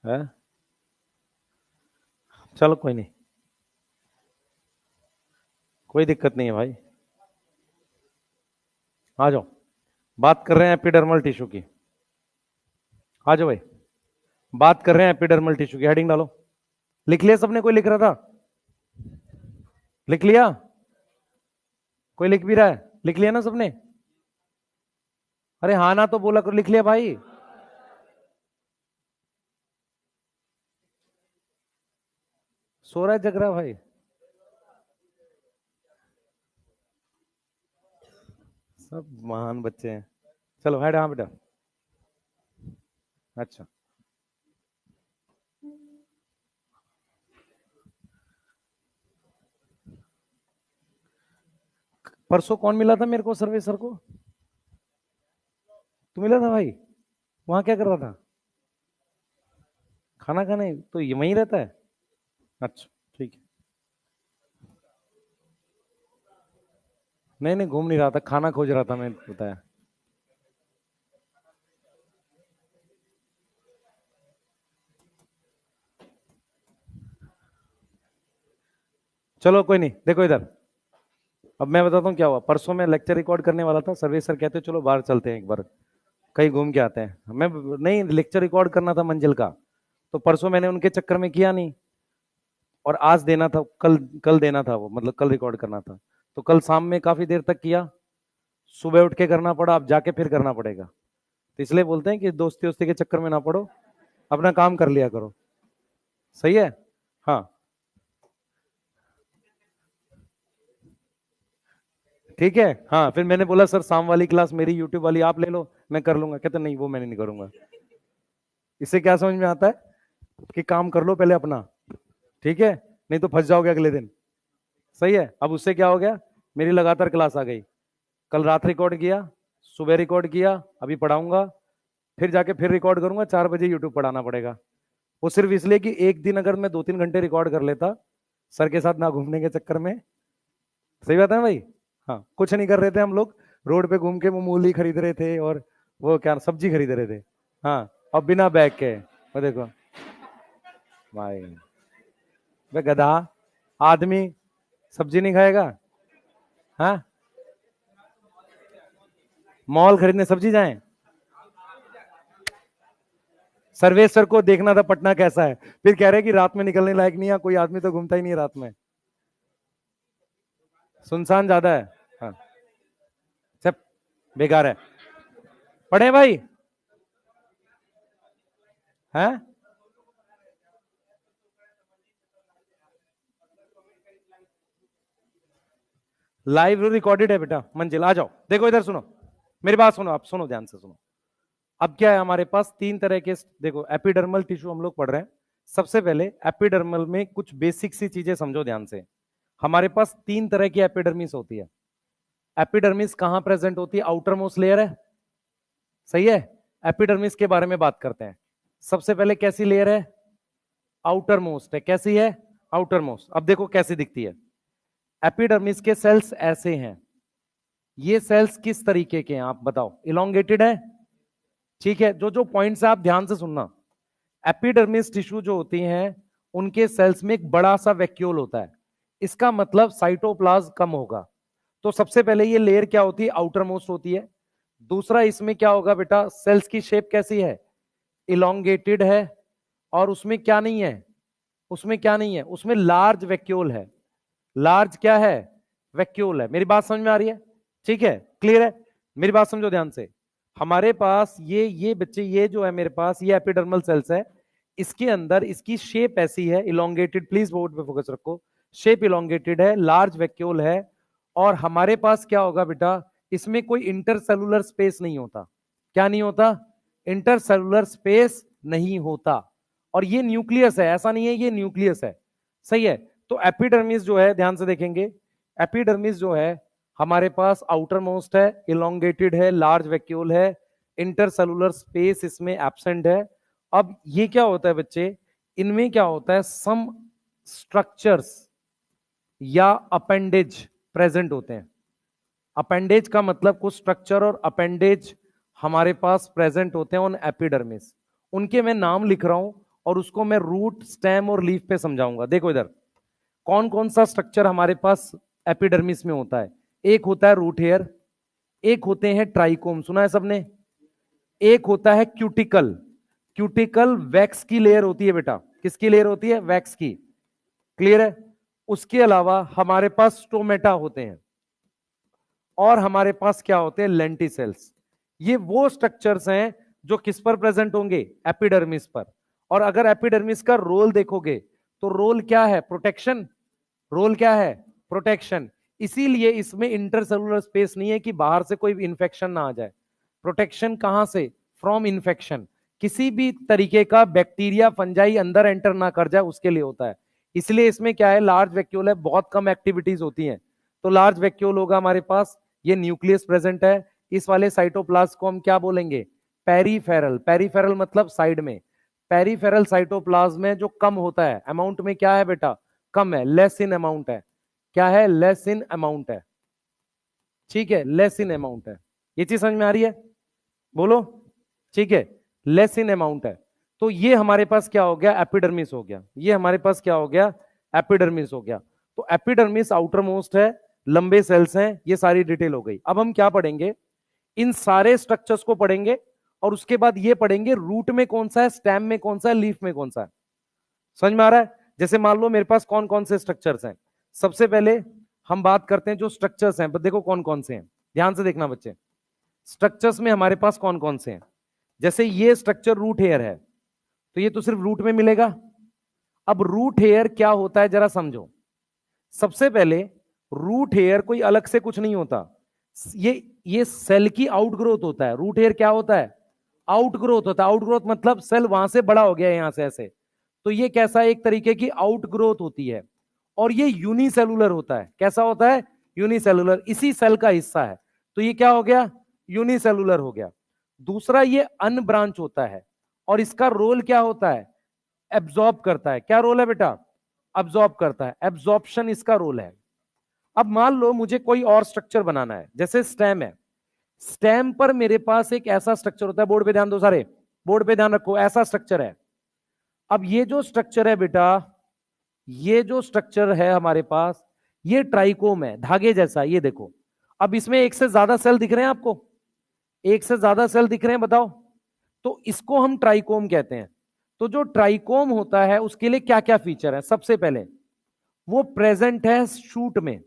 है। चलो कोई नहीं, कोई दिक्कत नहीं है भाई, आ जाओ। बात कर रहे हैं एपिडर्मल टिश्यू की, आ जाओ भाई। बात कर रहे हैं एपिडर्मल टिश्यू की, हेडिंग डालो। लिख लिया सबने, कोई लिख रहा था, लिख लिया, कोई लिख भी रहा है, लिख लिया ना सबने। अरे हाँ ना तो बोला करो, लिख लिया भाई। सो रहा है, जग रहा है भाई, सब महान बच्चे हैं। चलो हेड, हाँ बेटा, अच्छा। परसों कौन मिला था मेरे को, सर्वे सर को? तू मिला था भाई, वहां क्या कर रहा था? खाना खाने, तो ये वहीं रहता है? अच्छा, ठीक है। नहीं नहीं, घूम नहीं रहा था, खाना खोज रहा था, मैं बताया। चलो कोई नहीं, देखो इधर, अब मैं बताता हूँ क्या हुआ। परसों मैं लेक्चर रिकॉर्ड करने वाला था, सर्वे सर कहते चलो बाहर चलते हैं एक बार, कहीं घूम के आते हैं। मैं, नहीं, लेक्चर रिकॉर्ड करना था मंजिल का, तो परसों मैंने उनके चक्कर में किया नहीं, और आज देना था, कल कल देना था वो, मतलब कल रिकॉर्ड करना था, तो कल शाम में काफी देर तक किया, सुबह उठ के करना पड़ा, अब जाके फिर करना पड़ेगा। तो इसलिए बोलते हैं कि दोस्ती दोस्ती के चक्कर में ना पड़ो, अपना काम कर लिया करो, सही है। हाँ, ठीक है। हाँ, फिर मैंने बोला सर शाम वाली क्लास मेरी यूट्यूब वाली आप ले लो, मैं कर लूंगा। कहते नहीं, वो मैंने नहीं करूंगा। इससे क्या समझ में आता है कि काम कर लो पहले अपना, ठीक है, नहीं तो फंस जाओगे अगले दिन। सही है। अब उससे क्या हो गया, मेरी लगातार क्लास आ गई। कल रात रिकॉर्ड किया, सुबह रिकॉर्ड किया, अभी पढ़ाऊंगा, फिर जाके फिर रिकॉर्ड करूंगा, 4 बजे यूट्यूब पढ़ाना पड़ेगा। वो सिर्फ इसलिए कि एक दिन अगर मैं 2-3 घंटे रिकॉर्ड कर लेता सर के साथ ना घूमने के चक्कर में। सही बात है भाई। हाँ, कुछ नहीं कर रहे थे हम लोग, रोड पे घूम के वो मूली खरीद रहे थे और वो क्या सब्जी खरीद रहे थे। हाँ, और बिना बैग के। वो देखो भाई, वे गधा, आदमी सब्जी नहीं खाएगा? हाँ, मॉल खरीदने सब्जी जाएं? सर्वेश्वर को देखना था पटना कैसा है, फिर कह रहे कि रात में निकलने लायक नहीं है, कोई आदमी तो घूमता ही नहीं है रात में, सुनसान ज्यादा है। हाँ, सब बेकार है। पढ़े भाई? हैं? लाइव रिकॉर्डेड है बेटा। मंजिल आ जाओ, देखो इधर सुनो, मेरी बात सुनो, आप सुनो ध्यान से सुनो। अब क्या है हमारे पास, 3 तरह के, देखो एपिडर्मल टिश्यू हम लोग पढ़ रहे हैं। सबसे पहले एपिडर्मल में कुछ बेसिक सी चीजें समझो ध्यान से। हमारे पास 3 तरह की एपिडर्मिस होती है। एपिडर्मिस कहां प्रेजेंट होती है? आउटर मोस्ट लेयर है, सही है। एपिडर्मिस के बारे में बात करते हैं। सबसे पहले कैसी लेयर है? आउटर मोस्ट है। कैसी है? Outer most. अब देखो कैसी दिखती है। एपिडर्मिस के सेल्स ऐसे हैं। ये सेल्स किस तरीके के हैं आप बताओ? इलोंगेटेड है, ठीक है। जो जो पॉइंट्स है आप ध्यान से सुनना। एपिडर्मिस टिश्यू जो होती हैं उनके सेल्स में एक बड़ा सा वैक्यूल होता है, इसका मतलब साइटोप्लाज्म कम होगा। तो सबसे पहले ये लेयर क्या होती है? आउटर मोस्ट होती है। दूसरा इसमें क्या होगा बेटा, सेल्स की शेप कैसी है? इलोंगेटेड है। और उसमें क्या नहीं है? उसमें क्या नहीं है? उसमें लार्ज वैक्यूल है। लार्ज क्या है? वैक्यूल है। मेरी बात समझ में आ रही है? ठीक है, क्लियर है। मेरी बात समझो ध्यान से। हमारे पास ये बच्चे, ये जो है मेरे पास ये एपिडर्मल सेल्स है। इसके अंदर इसकी शेप ऐसी है, इलोंगेटेड, प्लीज बोर्ड पे फोकस रखो। शेप इलोंगेटेड है, लार्ज वैक्यूल है। और हमारे पास क्या होगा बेटा, इसमें कोई इंटरसेलुलर स्पेस नहीं होता। क्या नहीं होता? इंटरसेलुलर स्पेस नहीं होता। और ये न्यूक्लियस है, ऐसा नहीं है, ये न्यूक्लियस है, सही है। तो एपिडर्मिस जो है ध्यान से देखेंगे, एपिडर्मिस जो है हमारे पास आउटर मोस्ट है, इलोंगेटेड है, लार्ज वैक्यूल है, इंटरसेलुलर स्पेस इसमें एब्सेंट है। अब ये क्या होता है बच्चे, इनमें क्या होता है, सम स्ट्रक्चर्स या अपेंडेज प्रेजेंट होते हैं। अपेंडेज का मतलब कुछ स्ट्रक्चर और अपेंडेज हमारे पास प्रेजेंट होते हैं ऑन एपिडर्मिस। उनके मैं नाम लिख रहा हूं और उसको मैं रूट, स्टेम और लीफ पे समझाऊंगा। देखो इधर कौन कौन सा स्ट्रक्चर हमारे पास एपिडर्मिस में होता है। एक होता है रूट हेयर, एक होते हैं ट्राइकोम, सुना है सबने, एक होता है क्यूटिकल। क्यूटिकल वैक्स की लेयर होती है बेटा, किसकी लेयर होती है? वैक्स की, क्लियर है। उसके अलावा हमारे पास स्टोमेटा होते हैं और हमारे पास क्या होते हैं? लेंटिसेल्स। ये वो स्ट्रक्चर्स हैं जो किस पर प्रेजेंट होंगे? एपिडर्मिस पर। और अगर एपिडर्मिस का रोल देखोगे तो रोल क्या है? प्रोटेक्शन। रोल क्या है? प्रोटेक्शन। इसीलिए इसमें इंटरसेलुलर स्पेस नहीं है कि बाहर से कोई इंफेक्शन ना आ जाए। प्रोटेक्शन कहां से? From infection. किसी भी तरीके का बैक्टीरिया, फंजाई अंदर एंटर ना कर जाए उसके लिए होता है। इसलिए इसमें क्या है, लार्ज वैक्यूल है, बहुत कम एक्टिविटीज होती हैं। तो लार्ज वैक्यूल होगा हमारे पास, ये न्यूक्लियस प्रेजेंट है। इस वाले साइटोप्लाज्म को हम क्या बोलेंगे? पेरीफेरल। पेरीफेरल मतलब साइड में। पेरीफेरल साइटोप्लाज्म में जो कम होता है अमाउंट में, क्या है बेटा? कम है, लेस इन अमाउंट है। क्या है? लेस इन अमाउंट है, ठीक है, लेस इन अमाउंट है। ये चीज समझ में आ रही है? बोलो, ठीक है, लेस इन अमाउंट है। तो ये हमारे पास क्या हो गया? एपिडर्मिस हो गया। ये हमारे पास क्या हो गया? एपिडर्मिस हो गया। तो एपिडर्मिस आउटर मोस्ट है, लंबे सेल्स हैं, ये सारी डिटेल हो गई। अब हम क्या पढ़ेंगे? इन सारे स्ट्रक्चर्स को पढ़ेंगे और उसके बाद ये पढ़ेंगे रूट में कौन सा है, स्टेम में कौन सा है, लीफ में कौन सा है। समझ में आ रहा है? जैसे मान लो मेरे पास कौन कौन से स्ट्रक्चर्स हैं। सबसे पहले हम बात करते हैं जो स्ट्रक्चर्स हैं, देखो कौन कौन से हैं, ध्यान से देखना बच्चे। स्ट्रक्चर्स में हमारे पास कौन कौन से हैं? जैसे ये स्ट्रक्चर रूट हेयर है, तो ये तो सिर्फ रूट में मिलेगा। अब रूट हेयर क्या होता है जरा समझो। सबसे पहले रूट हेयर कोई अलग से कुछ नहीं होता, ये सेल की आउटग्रोथ होता है। रूट हेयर क्या होता है? आउटग्रोथ होता है। आउटग्रोथ मतलब सेल वहां से बड़ा हो गया यहां से ऐसे, तो ये कैसा, एक तरीके की आउटग्रोथ होती है। और ये यूनिसेलुलर होता है। कैसा होता है? यूनिसेलुलर, इसी सेल का हिस्सा है, तो ये क्या हो गया? यूनिसेलुलर हो गया। दूसरा, ये अनब्रांच होता है और इसका रोल क्या होता है? एब्जॉर्ब करता है। क्या रोल है बेटा? एब्जॉर्ब करता है, एब्जॉर्प्शन इसका रोल है। अब मान लो मुझे कोई और स्ट्रक्चर बनाना है, जैसे स्टेम है। स्टेम पर मेरे पास एक ऐसा स्ट्रक्चर होता है, बोर्ड पे ध्यान दो सारे, बोर्ड पे ध्यान रखो, ऐसा स्ट्रक्चर है। अब ये जो स्ट्रक्चर है बेटा, ये जो स्ट्रक्चर है हमारे पास, ये ट्राइकोम है, धागे जैसा, ये देखो। अब इसमें एक से ज्यादा सेल दिख रहे हैं आपको? एक से ज्यादा सेल दिख रहे हैं, बताओ। तो इसको हम ट्राइकोम कहते हैं। तो जो ट्राइकोम होता है उसके लिए क्या क्या फीचर है? सबसे पहले वो प्रेजेंट है शूट में।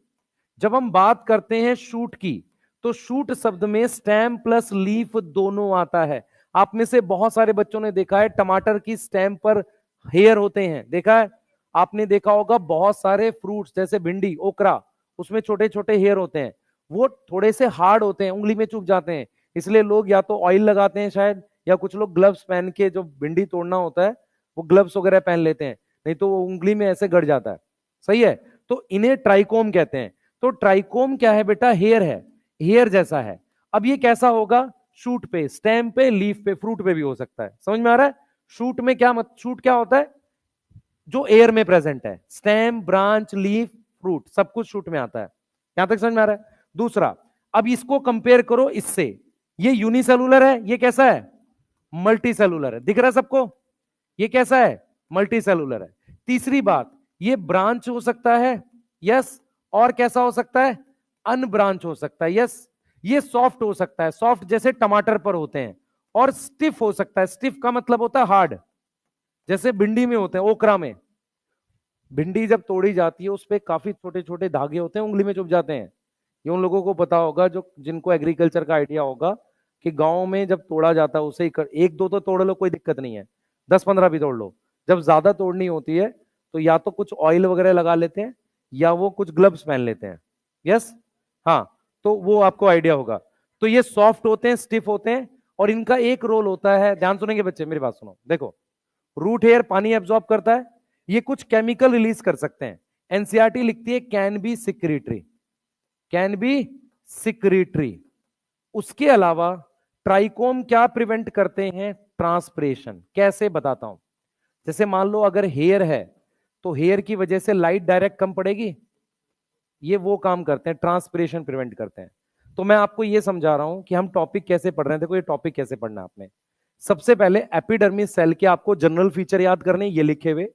जब हम बात करते हैं शूट की, तो शूट शब्द में स्टेम प्लस लीफ दोनों आता है। आप में से बहुत सारे बच्चों ने देखा है टमाटर की स्टेम पर हेयर होते हैं, देखा है? आपने देखा होगा बहुत सारे फ्रूट्स जैसे भिंडी, ओकरा, उसमें छोटे छोटे हेयर होते हैं। वो थोड़े से हार्ड होते हैं, उंगली में चुभ जाते हैं, इसलिए लोग या तो ऑयल लगाते हैं शायद, या कुछ लोग ग्लव्स पहन के, जो भिंडी तोड़ना होता है वो ग्लव्स वगैरह पहन लेते हैं, नहीं तो वो उंगली में ऐसे गड़ जाता है। सही है? तो इन्हें ट्राइकोम कहते हैं। तो ट्राइकोम क्या है बेटा? हेयर है, हेयर जैसा है। अब ये कैसा होगा? शूट पे, स्टेम पे, लीफ पे, फ्रूट पे भी हो सकता है। समझ में आ रहा है? शूट में क्या शूट क्या होता है? जो एयर में प्रेजेंट है। स्टेम, ब्रांच, लीफ, फ्रूट, सब कुछ शूट में आता है। यहां तक समझ में आ रहा है? दूसरा, अब इसको कंपेयर करो इससे। ये यूनिसेलुलर है, ये कैसा है? मल्टी सेलुलर है। दिख रहा है सबको? ये कैसा है? मल्टी सेलुलर है। तीसरी बात, ये ब्रांच हो सकता है, यस। और कैसा हो सकता है? अनब्रांच हो सकता है, यस। ये सॉफ्ट हो सकता है, सॉफ्ट जैसे टमाटर पर होते हैं। और स्टिफ हो सकता है, स्टिफ का मतलब होता है हार्ड, जैसे भिंडी में होते हैं, ओकरा में। भिंडी जब तोड़ी जाती है उस पे काफी छोटे छोटे धागे होते हैं, उंगली में चुभ जाते हैं। ये उन लोगों को पता होगा जो, जिनको एग्रीकल्चर का आइडिया होगा, कि गांव में जब तोड़ा जाता है उसे एक दो तो तोड़ लो, कोई दिक्कत नहीं है, 10-15 भी तोड़ लो। जब ज्यादा तोड़नी होती है तो या तो कुछ ऑयल वगैरह लगा लेते हैं, या वो कुछ ग्लव्स पहन लेते हैं। यस, हाँ, तो वो आपको आइडिया होगा। तो ये सॉफ्ट होते हैं, स्टिफ होते हैं, और इनका एक रोल होता है, ध्यान सुनेंगे बच्चे, मेरी बात सुनो, देखो। रूट हेयर पानी एब्जॉर्ब करता है, ये कुछ केमिकल रिलीज कर सकते हैं। एनसीईआरटी लिखती है can be secretory, can be secretory. उसके अलावा ट्राइकोम क्या प्रिवेंट करते हैं? ट्रांसपिरेशन। कैसे, बताता हूं। जैसे मान लो अगर हेयर है, तो हेयर की वजह से लाइट डायरेक्ट कम पड़ेगी, ये वो काम करते हैं, ट्रांसपिरेशन प्रिवेंट करते हैं। तो मैं आपको ये समझा रहा हूं कि हम टॉपिक कैसे पढ़ रहे हैं। देखो ये टॉपिक कैसे पढ़ना है आपने। सबसे पहले एपिडर्मिस सेल के आपको जनरल फीचर याद करने, ये लिखे हुए।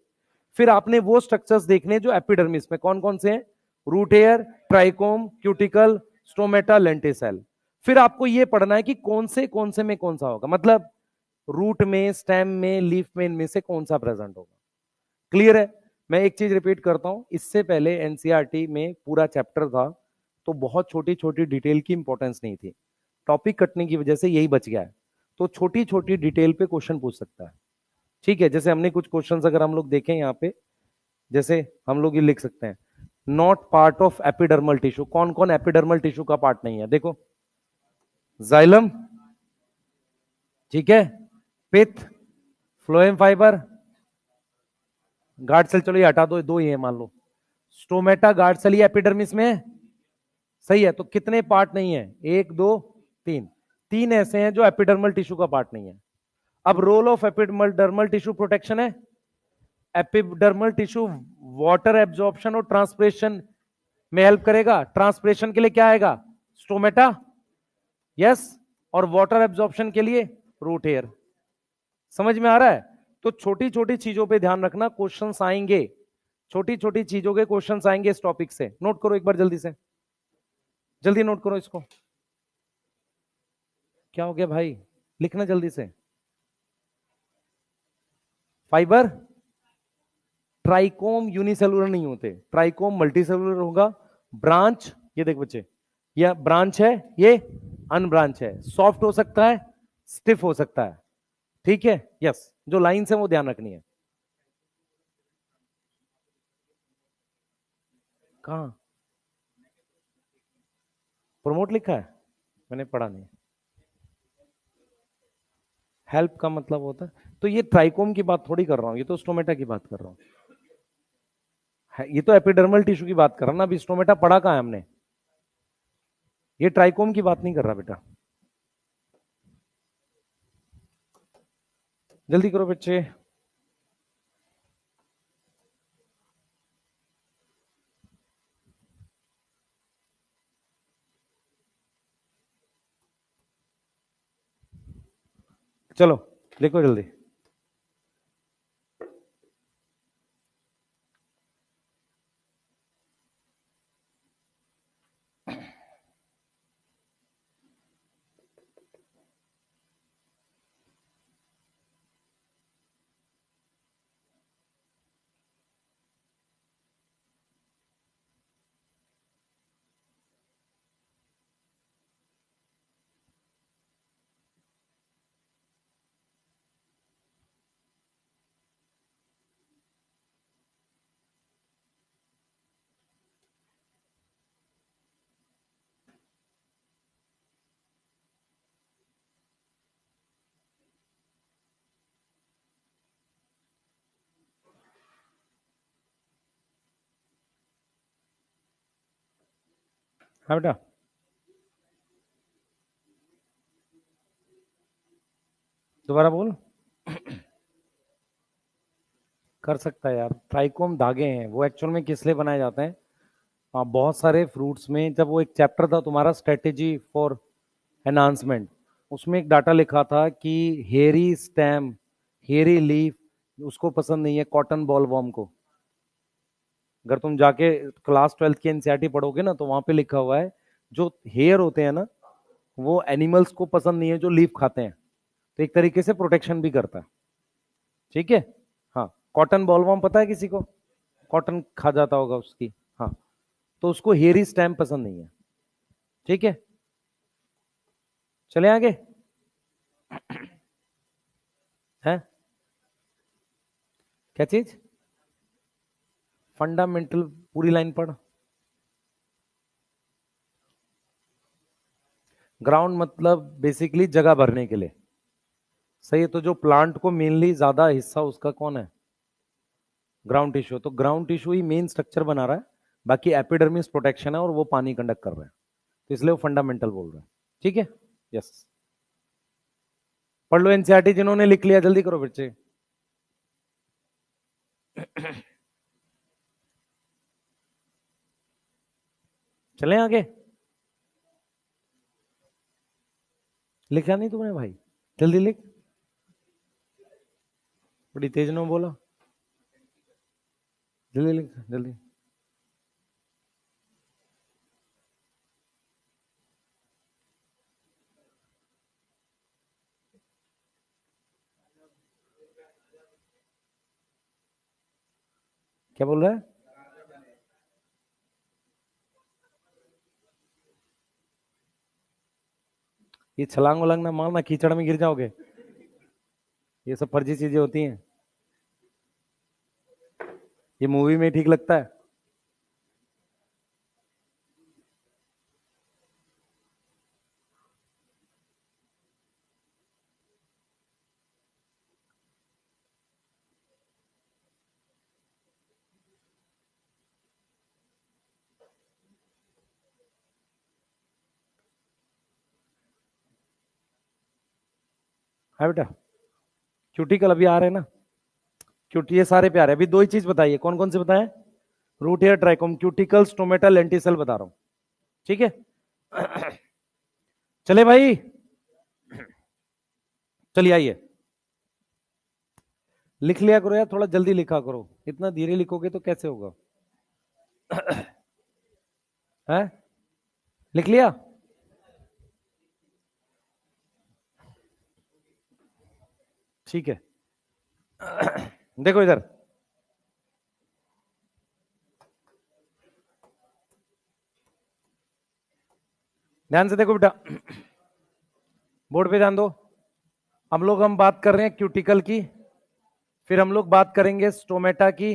फिर आपने वो स्ट्रक्चर्स देखने जो एपिडर्मिस में कौन कौन से हैं, root hair, trichome, cuticle, stomata, lenticel. फिर आपको ये पढ़ना है कि कौन से में कौन सा होगा, मतलब रूट में, स्टेम में, लीफ में, इनमें से कौन सा प्रेजेंट होगा। क्लियर है? मैं एक चीज रिपीट करता हूं, इससे पहले एनसीईआरटी में पूरा चैप्टर था, तो बहुत छोटी छोटी डिटेल की इंपॉर्टेंस नहीं थी। टॉपिक कटने की वजह से यही बच गया है। तो छोटी छोटी डिटेल पे क्वेश्चन पूछ सकता है। ठीक है? जैसे हमने कुछ क्वेश्चंस अगर हम लोग देखें यहाँ पे, जैसे हम लोग ये लिख सकते हैं, not part of epidermal tissue. कौन कौन एपिडर्मल टिश्यू का पार्ट नहीं है? देखो, जाइलम, ठीक है, पिथ, फ्लोएम फाइबर, गार्ड सेल, चलो ये हटा दो, दो ही है मान लो। स्टोमेटा, गार्ड सेल, ये एपिडर्मिस में है। सही है, तो कितने पार्ट नहीं है? एक, दो, तीन। तीन ऐसे हैं जो एपिडर्मल टिश्यू का पार्ट नहीं है। अब role of epidermal tissue protection है। एपिडर्मल टिश्यू वाटर एब्जॉर्प्शन और ट्रांसपिरेशन में हेल्प करेगा। ट्रांसपिरेशन के लिए क्या आएगा? Stomata, yes. और वाटर एब्जॉर्प्शन के लिए रूट हेयर। समझ में आ रहा है? तो छोटी छोटी चीजों पे ध्यान रखना, क्वेश्चंस आएंगे, छोटी छोटी चीजों के क्वेश्चंस आएंगे इस टॉपिक से। नोट करो एक बार जल्दी से, जल्दी नोट करो इसको। क्या हो गया भाई? लिखना जल्दी से। फाइबर, ट्राइकोम यूनिसेलुलर नहीं होते, ट्राइकोम मल्टीसेलुलर होगा। ब्रांच, ये देख बच्चे, ये ब्रांच है, ये अनब्रांच है। सॉफ्ट हो सकता है, स्टिफ हो सकता है। ठीक है? यस, जो लाइंस है वो ध्यान रखनी है। कहां प्रोमोट लिखा है? मैंने पढ़ा नहीं। हेल्प का मतलब होता है, तो ये ट्राइकोम की बात थोड़ी कर रहा हूं, ये तो स्टोमेटा की बात कर रहा हूं। ये तो एपिडर्मल टिश्यू की बात कर रहा ना, अभी स्टोमेटा पढ़ा कहाँ है हमने? ये ट्राइकोम की बात नहीं कर रहा बेटा। जल्दी करो बच्चे। चलो लिखो जल्दी। हाँ बेटा। दोबारा बोल। कर सकता है यार, ट्राइकोम धागे हैं वो एक्चुअल में किस लिए बनाए जाते हैं? बहुत सारे फ्रूट्स में, जब वो एक चैप्टर था तुम्हारा स्ट्रेटेजी फॉर एनहांसमेंट, उसमें एक डाटा लिखा था कि हेरी स्टेम, हेरी लीफ उसको पसंद नहीं है कॉटन बॉल वॉर्म को। अगर तुम जाके क्लास 12th की एनसीईआरटी पढ़ोगे ना, तो वहां पे लिखा हुआ है जो हेयर होते हैं ना, वो एनिमल्स को पसंद नहीं है जो लीफ खाते हैं, तो एक तरीके से प्रोटेक्शन भी करता है। ठीक है। हाँ, कॉटन बॉलवर्म पता है किसी को? कॉटन खा जाता होगा उसकी। हाँ, तो उसको हेयरी स्टैम्प पसंद नहीं है। ठीक है, चले आगे। है क्या चीज? फंडामेंटल पूरी लाइन पढ़। ग्राउंड मतलब बेसिकली जगह भरने के लिए। सही है, तो जो प्लांट को मेनली ज्यादा हिस्सा उसका कौन है? Ground tissue. तो ग्राउंड टिश्यू ही मेन स्ट्रक्चर बना रहा है, बाकी एपिडर्मिस प्रोटेक्शन है और वो पानी कंडक्ट कर रहा है, तो इसलिए वो फंडामेंटल बोल रहा है। ठीक है। यस। पढ़ लो एनसीईआरटी जिन्होंने लिख लिया, जल्दी करो बच्चे। चलें आगे। लिखा नहीं तुमने भाई? जल्दी लिख। बड़ी तेज में बोला। जल्दी लिख जल्दी। क्या बोल रहा है? ये छलांग वलांग ना मारना, कीचड़ में गिर जाओगे। ये सब फर्जी चीजें होती हैं। ये मूवी में ठीक लगता है। हाँ बेटा। क्यूटिकल अभी आ रहे हैं ना? क्यूटी ये सारे प्यारे, अभी दो ही चीज बताइए, कौन कौन से बताएं? Root hair trichome, cuticle, stomata, lenticel बता रहा हूं। ठीक है। चले भाई, चलिए आइए। लिख लिया करो यार, थोड़ा जल्दी लिखा करो, इतना धीरे लिखोगे तो कैसे होगा? है? लिख लिया? ठीक है। देखो इधर, ध्यान से देखो बेटा, बोर्ड पे ध्यान दो। हम बात कर रहे हैं क्यूटिकल की, फिर हम लोग बात करेंगे स्टोमेटा की,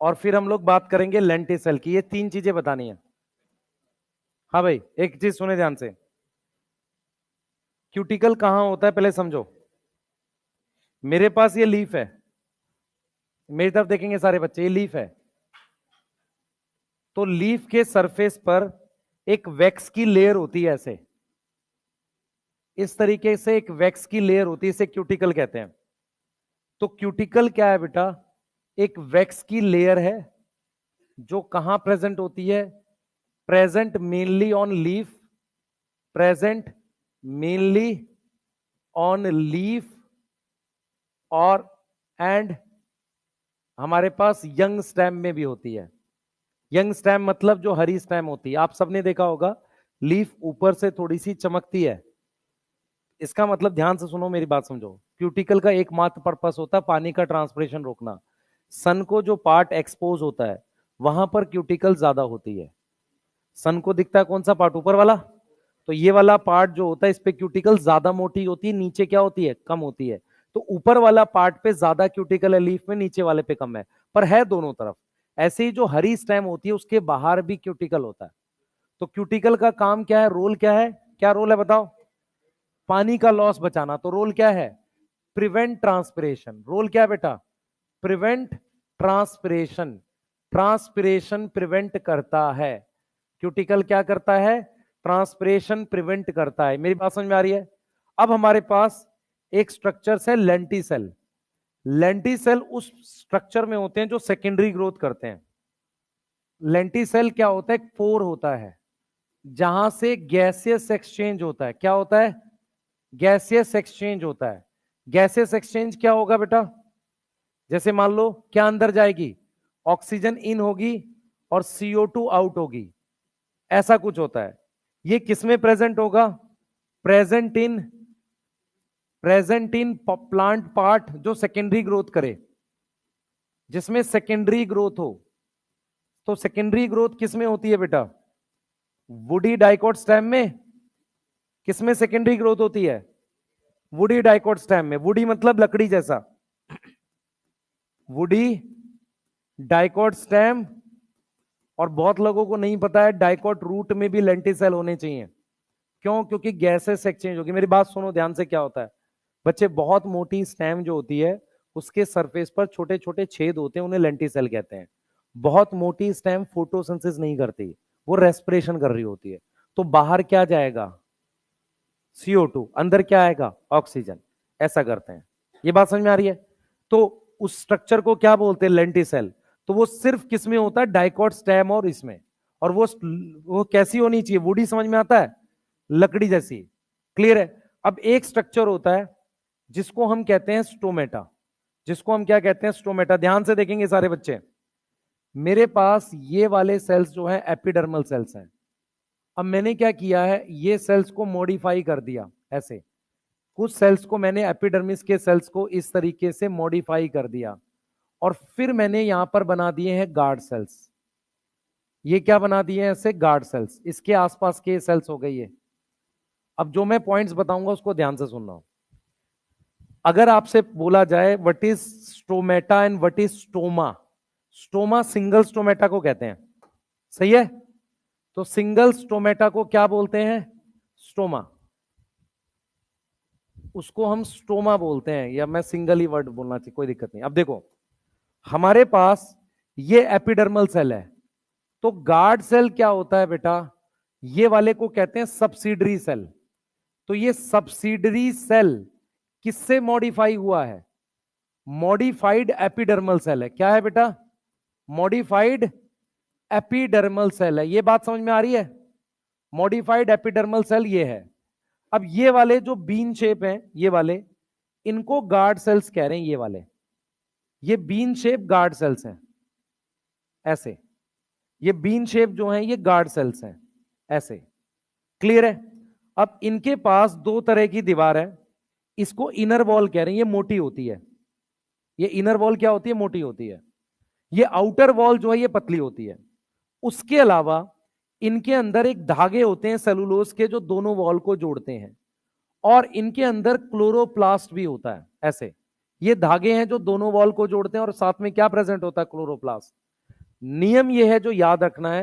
और फिर हम लोग बात करेंगे लेंटिसल की। ये तीन चीजें बतानी है। हाँ भाई, एक चीज सुने ध्यान से। क्यूटिकल कहां होता है पहले समझो। मेरे पास ये लीफ है, मेरी तरफ देखेंगे सारे बच्चे, ये लीफ है। तो लीफ के सरफेस पर एक वैक्स की लेयर होती है, ऐसे इस तरीके से एक वैक्स की लेयर होती है, इसे क्यूटिकल कहते हैं। तो क्यूटिकल क्या है बेटा? एक वैक्स की लेयर है जो कहां प्रेजेंट होती है? Present mainly on leaf, present mainly on leaf और एंड हमारे पास यंग स्टेम में भी होती है। यंग स्टेम मतलब जो हरी स्टेम होती है, आप सबने देखा होगा लीफ ऊपर से थोड़ी सी चमकती है। इसका मतलब ध्यान से सुनो, मेरी बात समझो। क्यूटिकल का एकमात्र पर्पस होता है पानी का ट्रांसपिरेशन रोकना। सन को जो पार्ट एक्सपोज होता है वहां पर क्यूटिकल ज्यादा होती है। सन को दिखता है कौन सा पार्ट? ऊपर वाला। तो ये वाला पार्ट जो होता है इस पे क्यूटिकल ज्यादा मोटी होती है, नीचे क्या होती है? कम होती है। तो ऊपर वाला पार्ट पे ज्यादा क्यूटिकल है लीफ में, नीचे वाले पे कम है, पर है दोनों तरफ। ऐसे ही जो हरी स्टेम होती है उसके बाहर भी क्यूटिकल होता है। तो क्यूटिकल का काम क्या है? रोल क्या है? क्या रोल है बताओ? पानी का लॉस बचाना। तो रोल क्या है? Prevent transpiration. रोल क्या है बेटा? Prevent transpiration. ट्रांसपिरेशन प्रिवेंट करता है। क्यूटिकल क्या करता है? ट्रांसपिरेशन प्रिवेंट करता है। मेरी बात समझ में आ रही है? अब हमारे पास एक स्ट्रक्चर है लेंटिसेल। लेंटिसेल उस स्ट्रक्चर में होते हैं जो सेकेंडरी ग्रोथ करते हैं। लेंटिसेल क्या होता है? पोर होता है जहां से गैसियस एक्सचेंज होता है। क्या होता है? गैसियस एक्सचेंज होता है। गैसियस एक्सचेंज क्या होगा बेटा? जैसे मान लो क्या अंदर जाएगी? ऑक्सीजन इन होगी और CO2 आउट होगी, ऐसा कुछ होता है। ये किसमें प्रेजेंट होगा? प्रेजेंट इन प्लांट पार्ट जो सेकेंडरी ग्रोथ करे, जिसमें सेकेंडरी ग्रोथ हो। तो सेकेंडरी ग्रोथ किसमें होती है बेटा? वुडी डाइकोट स्टेम में। किसमें सेकेंडरी ग्रोथ होती है? वुडी डाइकोट स्टेम में। वुडी मतलब लकड़ी जैसा, वुडी डाइकोट स्टेम। और बहुत लोगों को नहीं पता है डाइकोट रूट में भी लेंटिसेल होने चाहिए। क्यों? क्योंकि गैसेस एक्सचेंज होगी। मेरी बात सुनो ध्यान से। क्या होता है बच्चे? बहुत मोटी स्टेम जो होती है उसके सरफेस पर छोटे छोटे छेद होते हैं, उन्हें लेंटिसेल कहते हैं। बहुत मोटी स्टेम फोटोसिंथेसिस नहीं करती, वो रेस्पिरेशन कर रही होती है। तो बाहर क्या जाएगा? CO2, अंदर क्या आएगा? ऑक्सीजन। ऐसा करते हैं। ये बात समझ में आ रही है? तो उस स्ट्रक्चर को क्या बोलते हैं? लेंटिसेल। तो वो सिर्फ किसमें होता है? डाइकोट स्टेम और इसमें। और वो कैसी होनी चाहिए? वुडी, समझ में आता है? लकड़ी जैसी। क्लियर है? अब एक स्ट्रक्चर होता है जिसको हम कहते हैं स्टोमेटा। जिसको हम क्या कहते हैं? स्टोमेटा। ध्यान से देखेंगे सारे बच्चे। मेरे पास ये वाले सेल्स जो है एपिडर्मल सेल्स हैं। अब मैंने क्या किया है? ये सेल्स को मॉडिफाई कर दिया ऐसे। कुछ सेल्स को मैंने एपिडर्मिस के सेल्स को इस तरीके से मॉडिफाई कर दिया और फिर मैंने यहां पर बना दिए हैं गार्ड सेल्स। ये क्या बना दिए हैं? ऐसे गार्ड सेल्स। इसके आसपास के सेल्स हो गई है। अब जो मैं पॉइंट्स बताऊंगा उसको ध्यान से सुनना। अगर आपसे बोला जाए what is stomata and what is stoma, stoma single stomata को कहते हैं, सही है? तो सिंगल स्टोमेटा को क्या बोलते हैं? स्टोमा। उसको हम स्टोमा बोलते हैं, या मैं सिंगल ही वर्ड बोलना चाहिए, कोई दिक्कत नहीं। अब देखो हमारे पास ये एपिडर्मल सेल है। तो गार्ड सेल क्या होता है बेटा? ये वाले को कहते हैं सब्सिडरी सेल। तो ये सब्सिडरी सेल किससे मॉडिफाई हुआ है? मॉडिफाइड एपिडर्मल सेल है। क्या है बेटा? मॉडिफाइड एपिडर्मल सेल है। ये बात समझ में आ रही है? मॉडिफाइड एपिडर्मल सेल ये है। अब ये वाले जो बीन शेप हैं, ये वाले, इनको गार्ड सेल्स कह रहे हैं। ये वाले, ये बीन शेप गार्ड सेल्स हैं ऐसे। ये बीन शेप जो हैं ये गार्ड सेल्स हैं ऐसे। क्लियर है? अब इनके पास दो तरह की दीवार है। इसको इनर वॉल कह रहे हैं, ये मोटी होती है। ये इनर वॉल क्या होती है? मोटी होती है। ये आउटर वॉल जो है ये पतली होती है। उसके अलावा इनके अंदर एक धागे होते हैं सेलुलोज के जो दोनों वॉल को जोड़ते हैं, और इनके अंदर क्लोरोप्लास्ट भी होता है ऐसे। ये धागे हैं जो दोनों वॉल को जोड़ते हैं, और साथ में क्या प्रेजेंट होता है? क्लोरोप्लास्ट। नियम ये है जो याद रखना है,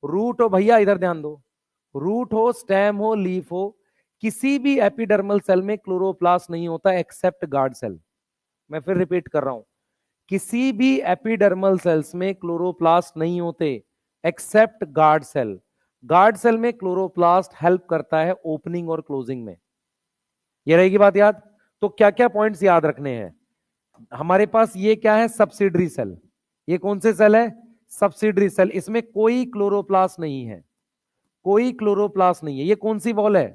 रूट हो, भैया इधर ध्यान दो, रूट हो, स्टेम हो, लीफ हो, किसी भी एपिडर्मल सेल में क्लोरोप्लास्ट नहीं होता एक्सेप्ट गार्ड सेल। मैं फिर रिपीट कर रहा हूं, किसी भी एपिडर्मल सेल्स में क्लोरोप्लास्ट नहीं होते except guard cell. Guard cell में क्लोरोप्लास्ट हेल्प करता है ओपनिंग और क्लोजिंग में। ये रहेगी बात याद। तो क्या क्या पॉइंट्स याद रखने हैं हमारे पास? ये क्या है? Subsidiary cell. ये कौन से सेल है? Subsidiary cell. इसमें कोई क्लोरोप्लास्ट नहीं है, कोई क्लोरोप्लास्ट नहीं है। ये कौन सी वॉल है?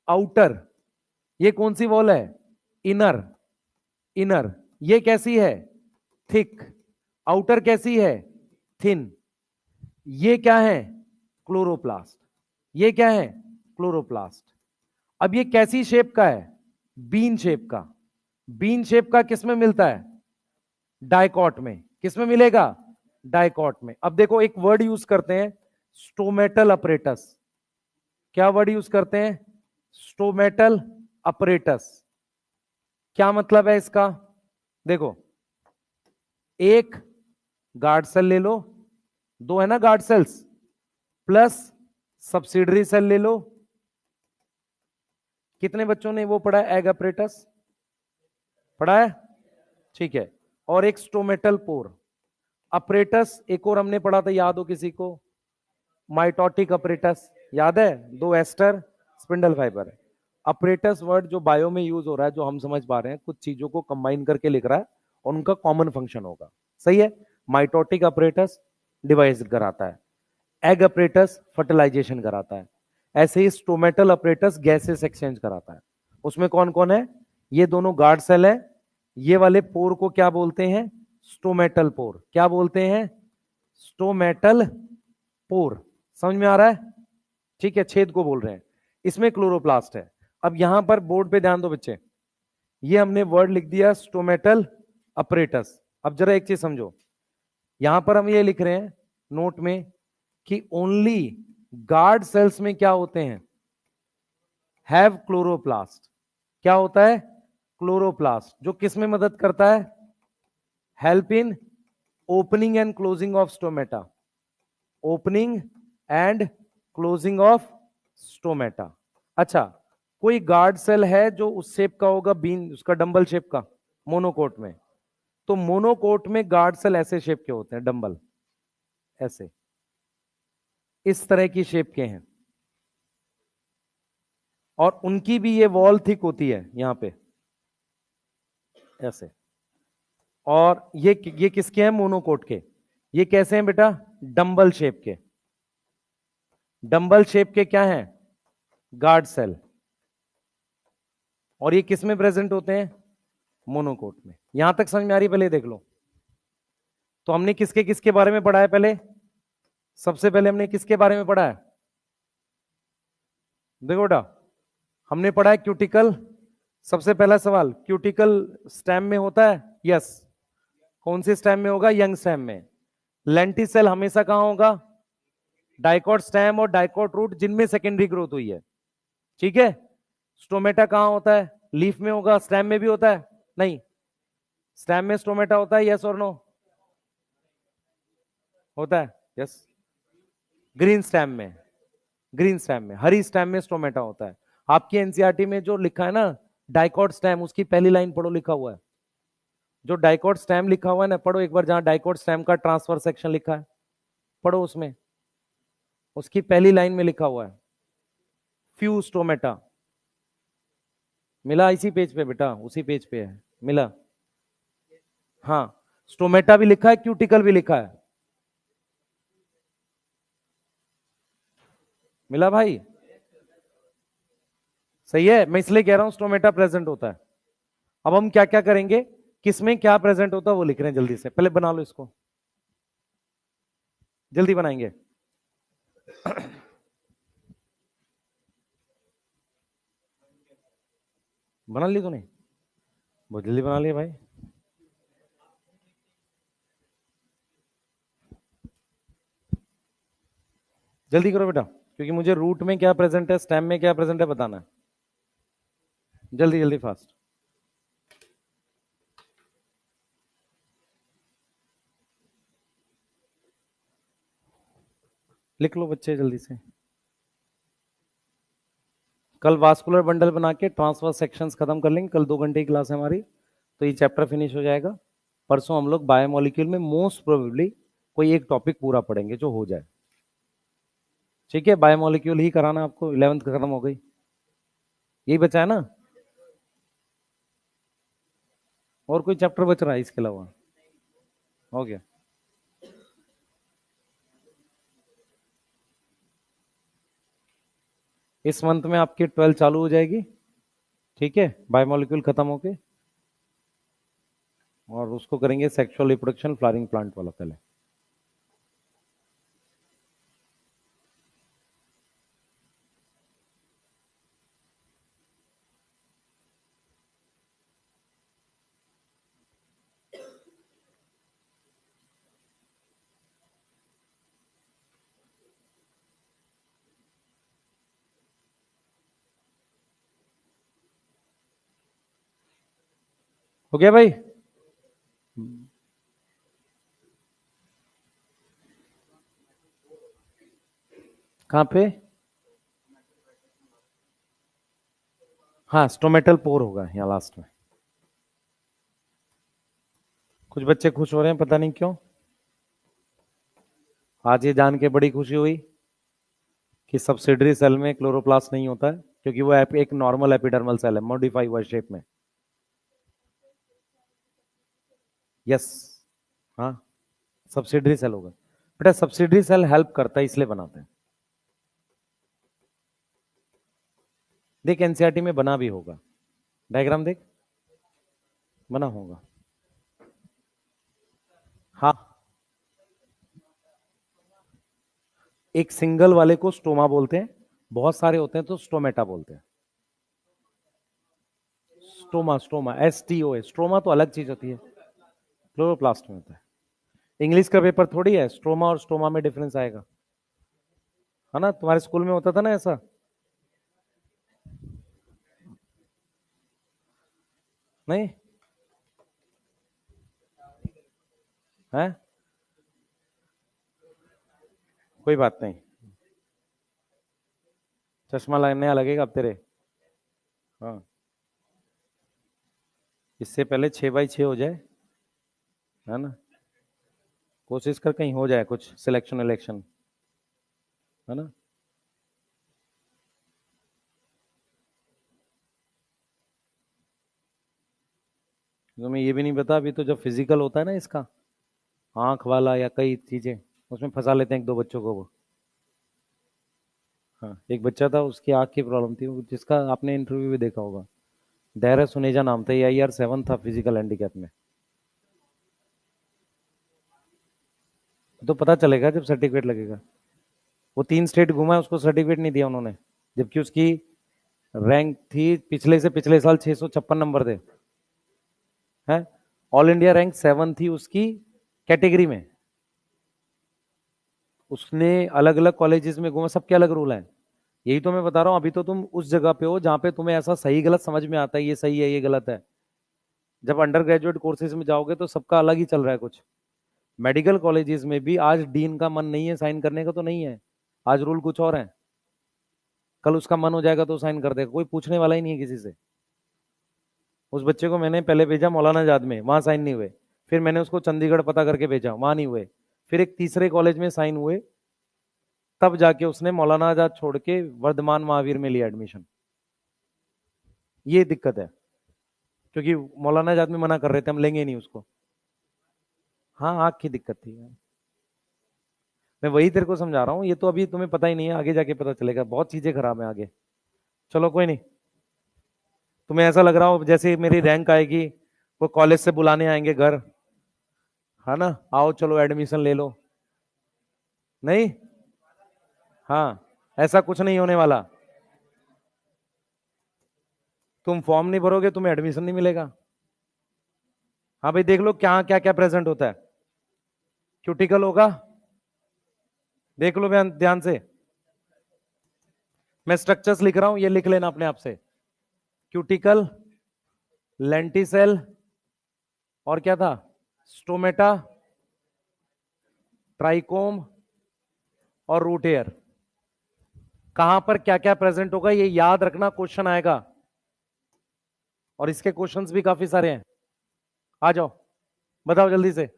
आउटर। ये कौन सी वॉल है? इनर। इनर। ये कैसी है? थिक। आउटर कैसी है? थिन। ये क्या है? क्लोरोप्लास्ट। ये क्या है? क्लोरोप्लास्ट। अब ये कैसी शेप का है? बीन शेप का। बीन शेप का किसमें मिलता है? डाइकॉट में। किसमें मिलेगा? डाइकॉट में। अब देखो एक वर्ड यूज करते हैं, स्टोमेटल अपरेटस। क्या वर्ड यूज करते हैं? Stomatal apparatus. क्या मतलब है इसका? देखो, एक गार्ड सेल ले लो, दो है ना guard cells, plus subsidiary cell ले लो। कितने बच्चों ने वो पढ़ा है? एग अपरेटस पढ़ा है? ठीक है। और एक स्टोमेटल पोर अपरेटस। एक और हमने पढ़ा था, याद हो किसी को? माइटोटिक अपरेटस, याद है? दो एस्टर स्पिंडल फाइबर है। अपरेटस वर्ड जो बायो में यूज हो रहा है, जो हम समझ पा रहे हैं, कुछ चीजों को कंबाइन करके लिख रहा है और उनका कॉमन फंक्शन होगा। सही है। माइटोटिक अपरेटस डिवाइस कराता है, एग अपरेटस फर्टिलाइजेशन कराता है, ऐसे ही स्टोमेटल अपरेटस गैसेस एक्सचेंज कराता है। उसमें कौन कौन है? ये दोनों गार्ड सेल है। ये वाले पोर को क्या बोलते हैं? Stomatal pore. क्या बोलते हैं? Stomatal pore. समझ में आ रहा है? ठीक है, छेद को बोल रहे हैं। इसमें क्लोरोप्लास्ट है। अब यहां पर बोर्ड पे ध्यान दो बच्चे, ये हमने वर्ड लिख दिया स्टोमेटल अपरेटस। अब जरा एक चीज समझो, यहां पर हम ये लिख रहे हैं नोट में कि ओनली गार्ड सेल्स में क्या होते हैं? Have chloroplast. क्या होता है? क्लोरोप्लास्ट, जो किस में मदद करता है? Help in opening and closing of stomata. Opening and closing of stomata. अच्छा, कोई गार्ड सेल है जो उस शेप का होगा, बीन उसका डंबल शेप का, मोनोकोट में? तो मोनोकोट में गार्ड सेल ऐसे शेप के होते हैं, डंबल ऐसे, इस तरह की शेप के हैं। और उनकी भी ये वॉल थिक होती है यहां पे ऐसे। और ये किसके हैं? मोनोकोट के। ये कैसे हैं बेटा? डंबल शेप के। डंबल शेप के क्या हैं? Guard cell. और ये किस में प्रेजेंट होते हैं? मोनोकोट में। यहां तक समझ में आ रही? पहले देख लो, तो हमने किसके किसके बारे में पढ़ा है पहले? सबसे पहले हमने किसके बारे में पढ़ा है? देखो बेटा, हमने पढ़ा है क्यूटिकल। सबसे पहला सवाल, क्यूटिकल स्टेम में होता है? यस। कौन से स्टेम में होगा? यंग स्टेम में। लेंटिसेल हमेशा कहां होगा? डाइकॉट स्टेम और डाइकॉट रूट, जिनमें सेकेंडरी ग्रोथ हुई है। ठीक है। स्टोमेटा कहां होता है? लीफ में होगा। स्टेम में भी होता है? नहीं। स्टेम में स्टोमेटा होता है? यस और नो? होता है? यस। ग्रीन स्टेम में, ग्रीन स्टेम में, हरी स्टेम में स्टोमेटा होता है। आपकी एनसीईआरटी में जो लिखा है ना डाइकॉट स्टेम, उसकी पहली लाइन पढ़ो, लिखा हुआ है। जो डाइकॉट स्टेम लिखा हुआ है ना, पढ़ो एक बार, जहां डाइकॉट स्टेम का ट्रांसफर सेक्शन लिखा है, पढ़ो उसमें, उसकी पहली लाइन में लिखा हुआ है फ्यू स्टोमेटा। मिला? इसी पेज पे बेटा, उसी पेज पे है, मिला? हाँ, स्टोमेटा भी लिखा है, क्यूटिकल भी लिखा है। मिला भाई? सही है। मैं इसलिए कह रहा हूं स्टोमेटा प्रेजेंट होता है। अब हम क्या क्या करेंगे, किसमें क्या प्रेजेंट होता है वो लिख रहे हैं। जल्दी से पहले बना लो इसको, जल्दी बनाएंगे। बना ली तूने? बहुत जल्दी बना लिया भाई। जल्दी करो बेटा, क्योंकि मुझे रूट में क्या प्रेजेंट है, स्टेम में क्या प्रेजेंट है बताना है। जल्दी जल्दी फास्ट। लिख लो बच्चे जल्दी से। कल वास्कुलर बंडल बना के ट्रांसफर सेक्शंस खत्म कर लेंगे। कल 2 घंटे की क्लास है हमारी, तो ये चैप्टर फिनिश हो जाएगा। परसों हम लोग बायोमोलिक्यूल में मोस्ट प्रोबेबली कोई एक टॉपिक पूरा पढ़ेंगे जो हो जाए, ठीक है। बायोमोलिक्यूल ही कराना आपको, 11th खत्म हो गई, यही बचा है ना? और कोई चैप्टर बच रहा है इसके अलावा? हो गया। इस मंथ में आपकी 12 चालू हो जाएगी, ठीक है, बायोमोलिक्यूल खत्म होके, और उसको करेंगे सेक्सुअल रिप्रोडक्शन फ्लावरिंग प्लांट वाला पहले। हो गया भाई? कहाँ पे? हाँ, स्टोमेटल पोर होगा यहाँ लास्ट में। कुछ बच्चे खुश हो रहे हैं, पता नहीं क्यों। आज ये जान के बड़ी खुशी हुई कि सब्सिडरी सेल में क्लोरोप्लास्ट नहीं होता है, क्योंकि वो एक नॉर्मल एपिडर्मल सेल है, मॉडिफाई हुआ शेप में। यस। हाँ, सब्सिडरी सेल होगा बेटा, सब्सिडरी सेल हेल्प करता है इसलिए बनाते हैं। देख एनसीईआरटी में बना भी होगा, डायग्राम देख, बना होगा। हाँ, एक सिंगल वाले को स्टोमा बोलते हैं, बहुत सारे होते हैं तो स्टोमेटा बोलते हैं। स्टोमा, स्टोमा STOA, स्ट्रोमा तो अलग चीज होती है, क्लोरोप्लास्ट में होता है। इंग्लिश का पेपर थोड़ी है, स्ट्रोमा और स्टोमा में डिफरेंस आएगा, है ना? तुम्हारे स्कूल में होता था ना ऐसा? नहीं है? कोई बात नहीं, चश्मा नया लगेगा अब तेरे। हाँ, इससे पहले 6x6 हो जाए, है ना? कोशिश कर कहीं हो जाए कुछ सिलेक्शन इलेक्शन, है ना? तुम्हें ये भी नहीं पता, अभी तो जब फिजिकल होता है ना इसका, आंख वाला या कई चीजें, उसमें फंसा लेते हैं एक दो बच्चों को वो। हाँ, एक बच्चा था उसकी आंख की प्रॉब्लम थी, जिसका आपने इंटरव्यू भी देखा होगा, दायरा सुनेजा नाम था, AIR 7 था फिजिकल हैंडीकैप में। तो पता चलेगा जब सर्टिफिकेट लगेगा। वो 3 स्टेट घूमा है, उसको सर्टिफिकेट नहीं दिया उन्होंने, जबकि उसकी रैंक थी पिछले से पिछले साल 656 नंबर थे, है। ऑल इंडिया रैंक 7 थी उसकी कैटेगरी में। उसने अलग अलग कॉलेजेस में घूमा, सबके अलग रूल हैं। यही तो मैं बता रहा हूँ, अभी तो तुम उस जगह पे हो जहां पे तुम्हें ऐसा सही गलत समझ में आता है, ये सही है ये गलत है। जब अंडर ग्रेजुएट कोर्सेज में जाओगे तो सबका अलग ही चल रहा है कुछ। मेडिकल कॉलेजेस में भी आज डीन का मन नहीं है साइन करने का, तो नहीं है, आज रूल कुछ और है। कल उसका मन हो जाएगा तो साइन कर देगा, कोई पूछने वाला ही नहीं है किसी से। उस बच्चे को मैंने पहले भेजा मौलाना आजाद में, वहां साइन नहीं हुए। फिर मैंने उसको चंडीगढ़ पता करके भेजा, वहां नहीं हुए। फिर एक तीसरे कॉलेज में साइन हुए, तब जाके उसने मौलाना आजाद छोड़ के वर्धमान महावीर में लिया एडमिशन। ये दिक्कत है, क्योंकि मौलाना आजाद में मना कर रहे थे हम लेंगे नहीं उसको। हाँ, आँख की दिक्कत थी। मैं वही तेरे को समझा रहा हूँ, ये तो अभी तुम्हें पता ही नहीं है, आगे जाके पता चलेगा, बहुत चीजें खराब है आगे। चलो कोई नहीं। तुम्हें ऐसा लग रहा हो जैसे मेरी रैंक आएगी, वो कॉलेज से बुलाने आएंगे घर, है ना, आओ चलो एडमिशन ले लो। नहीं, हाँ, ऐसा कुछ नहीं होने वाला। तुम फॉर्म नहीं भरोगे तुम्हें एडमिशन नहीं मिलेगा। हाँ भाई, देख लो क्या क्या क्या प्रेजेंट होता है। क्यूटिकल होगा, देख लो ध्यान ध्यान से। मैं स्ट्रक्चर्स लिख रहा हूं, ये लिख लेना अपने आप से। क्यूटिकल, लेंटिसेल, और क्या था, स्टोमेटा, ट्राइकोम, और रूट एयर। कहां पर क्या क्या प्रेजेंट होगा ये याद रखना, क्वेश्चन आएगा। और इसके क्वेश्चंस भी काफी सारे हैं। आ जाओ, बताओ जल्दी से।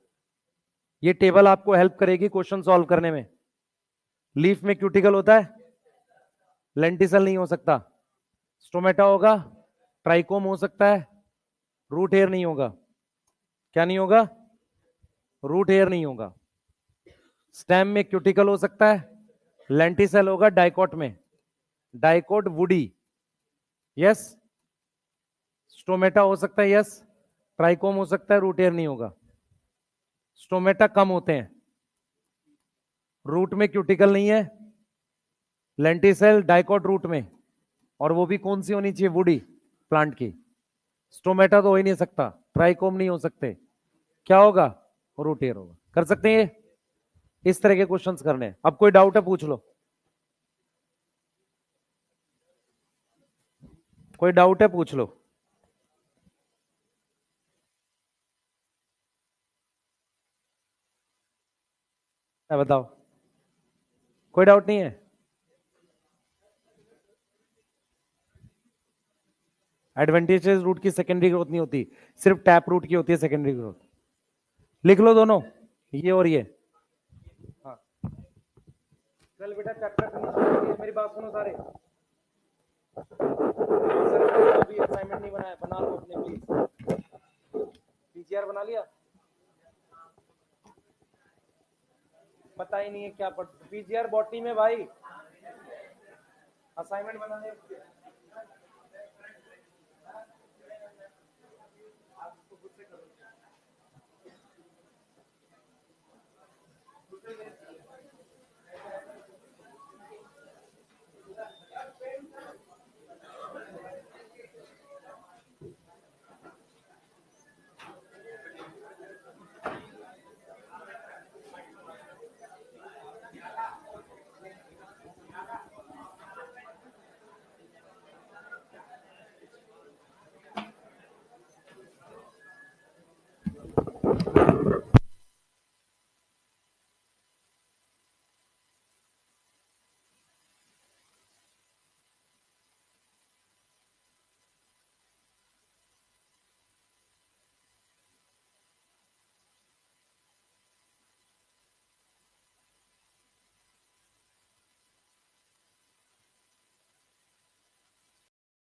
ये टेबल आपको हेल्प करेगी क्वेश्चन सॉल्व करने में। लीफ में क्यूटिकल होता है, लेंटिसल नहीं हो सकता, स्टोमेटा होगा, ट्राइकोम हो सकता है, रूट हेयर नहीं होगा। क्या नहीं होगा? रूट हेयर नहीं होगा। स्टेम में क्यूटिकल हो सकता है, लेंटिसल होगा डाइकोट में, डाइकोट वुडी, यस। स्टोमेटा हो सकता है, यस। ट्राइकोम हो सकता है, रूट हेयर नहीं होगा। स्टोमेटा कम होते हैं, रूट में क्यूटिकल नहीं है, लेंटिसेल डाइकोट रूट में, और वो भी कौन सी होनी चाहिए? वुडी प्लांट की। स्टोमेटा तो हो ही नहीं सकता, ट्राइकोम नहीं हो सकते, क्या होगा? रूट हेयर होगा। कर सकते हैं ये? इस तरह के क्वेश्चंस करने हैं। अब कोई डाउट है पूछ लो, कोई डाउट है पूछ लो। बताओ, कोई डाउट नहीं है? एडवेंटेजेस रूट की सेकेंडरी ग्रोथ नहीं होती, सिर्फ टैप रूट की होती है सेकेंडरी ग्रोथ। लिख लो दोनों, ये और ये। हाँ, कल बेटा चैप्टर फिनिश, मेरी बात सुनो सारे। सर अभी असाइनमेंट नहीं बनाया, बना लो अपने प्लीज। पीजीआर बना लिया? पता ही नहीं है क्या पढ़, पीजीआर बॉटनी में भाई असाइनमेंट बनाने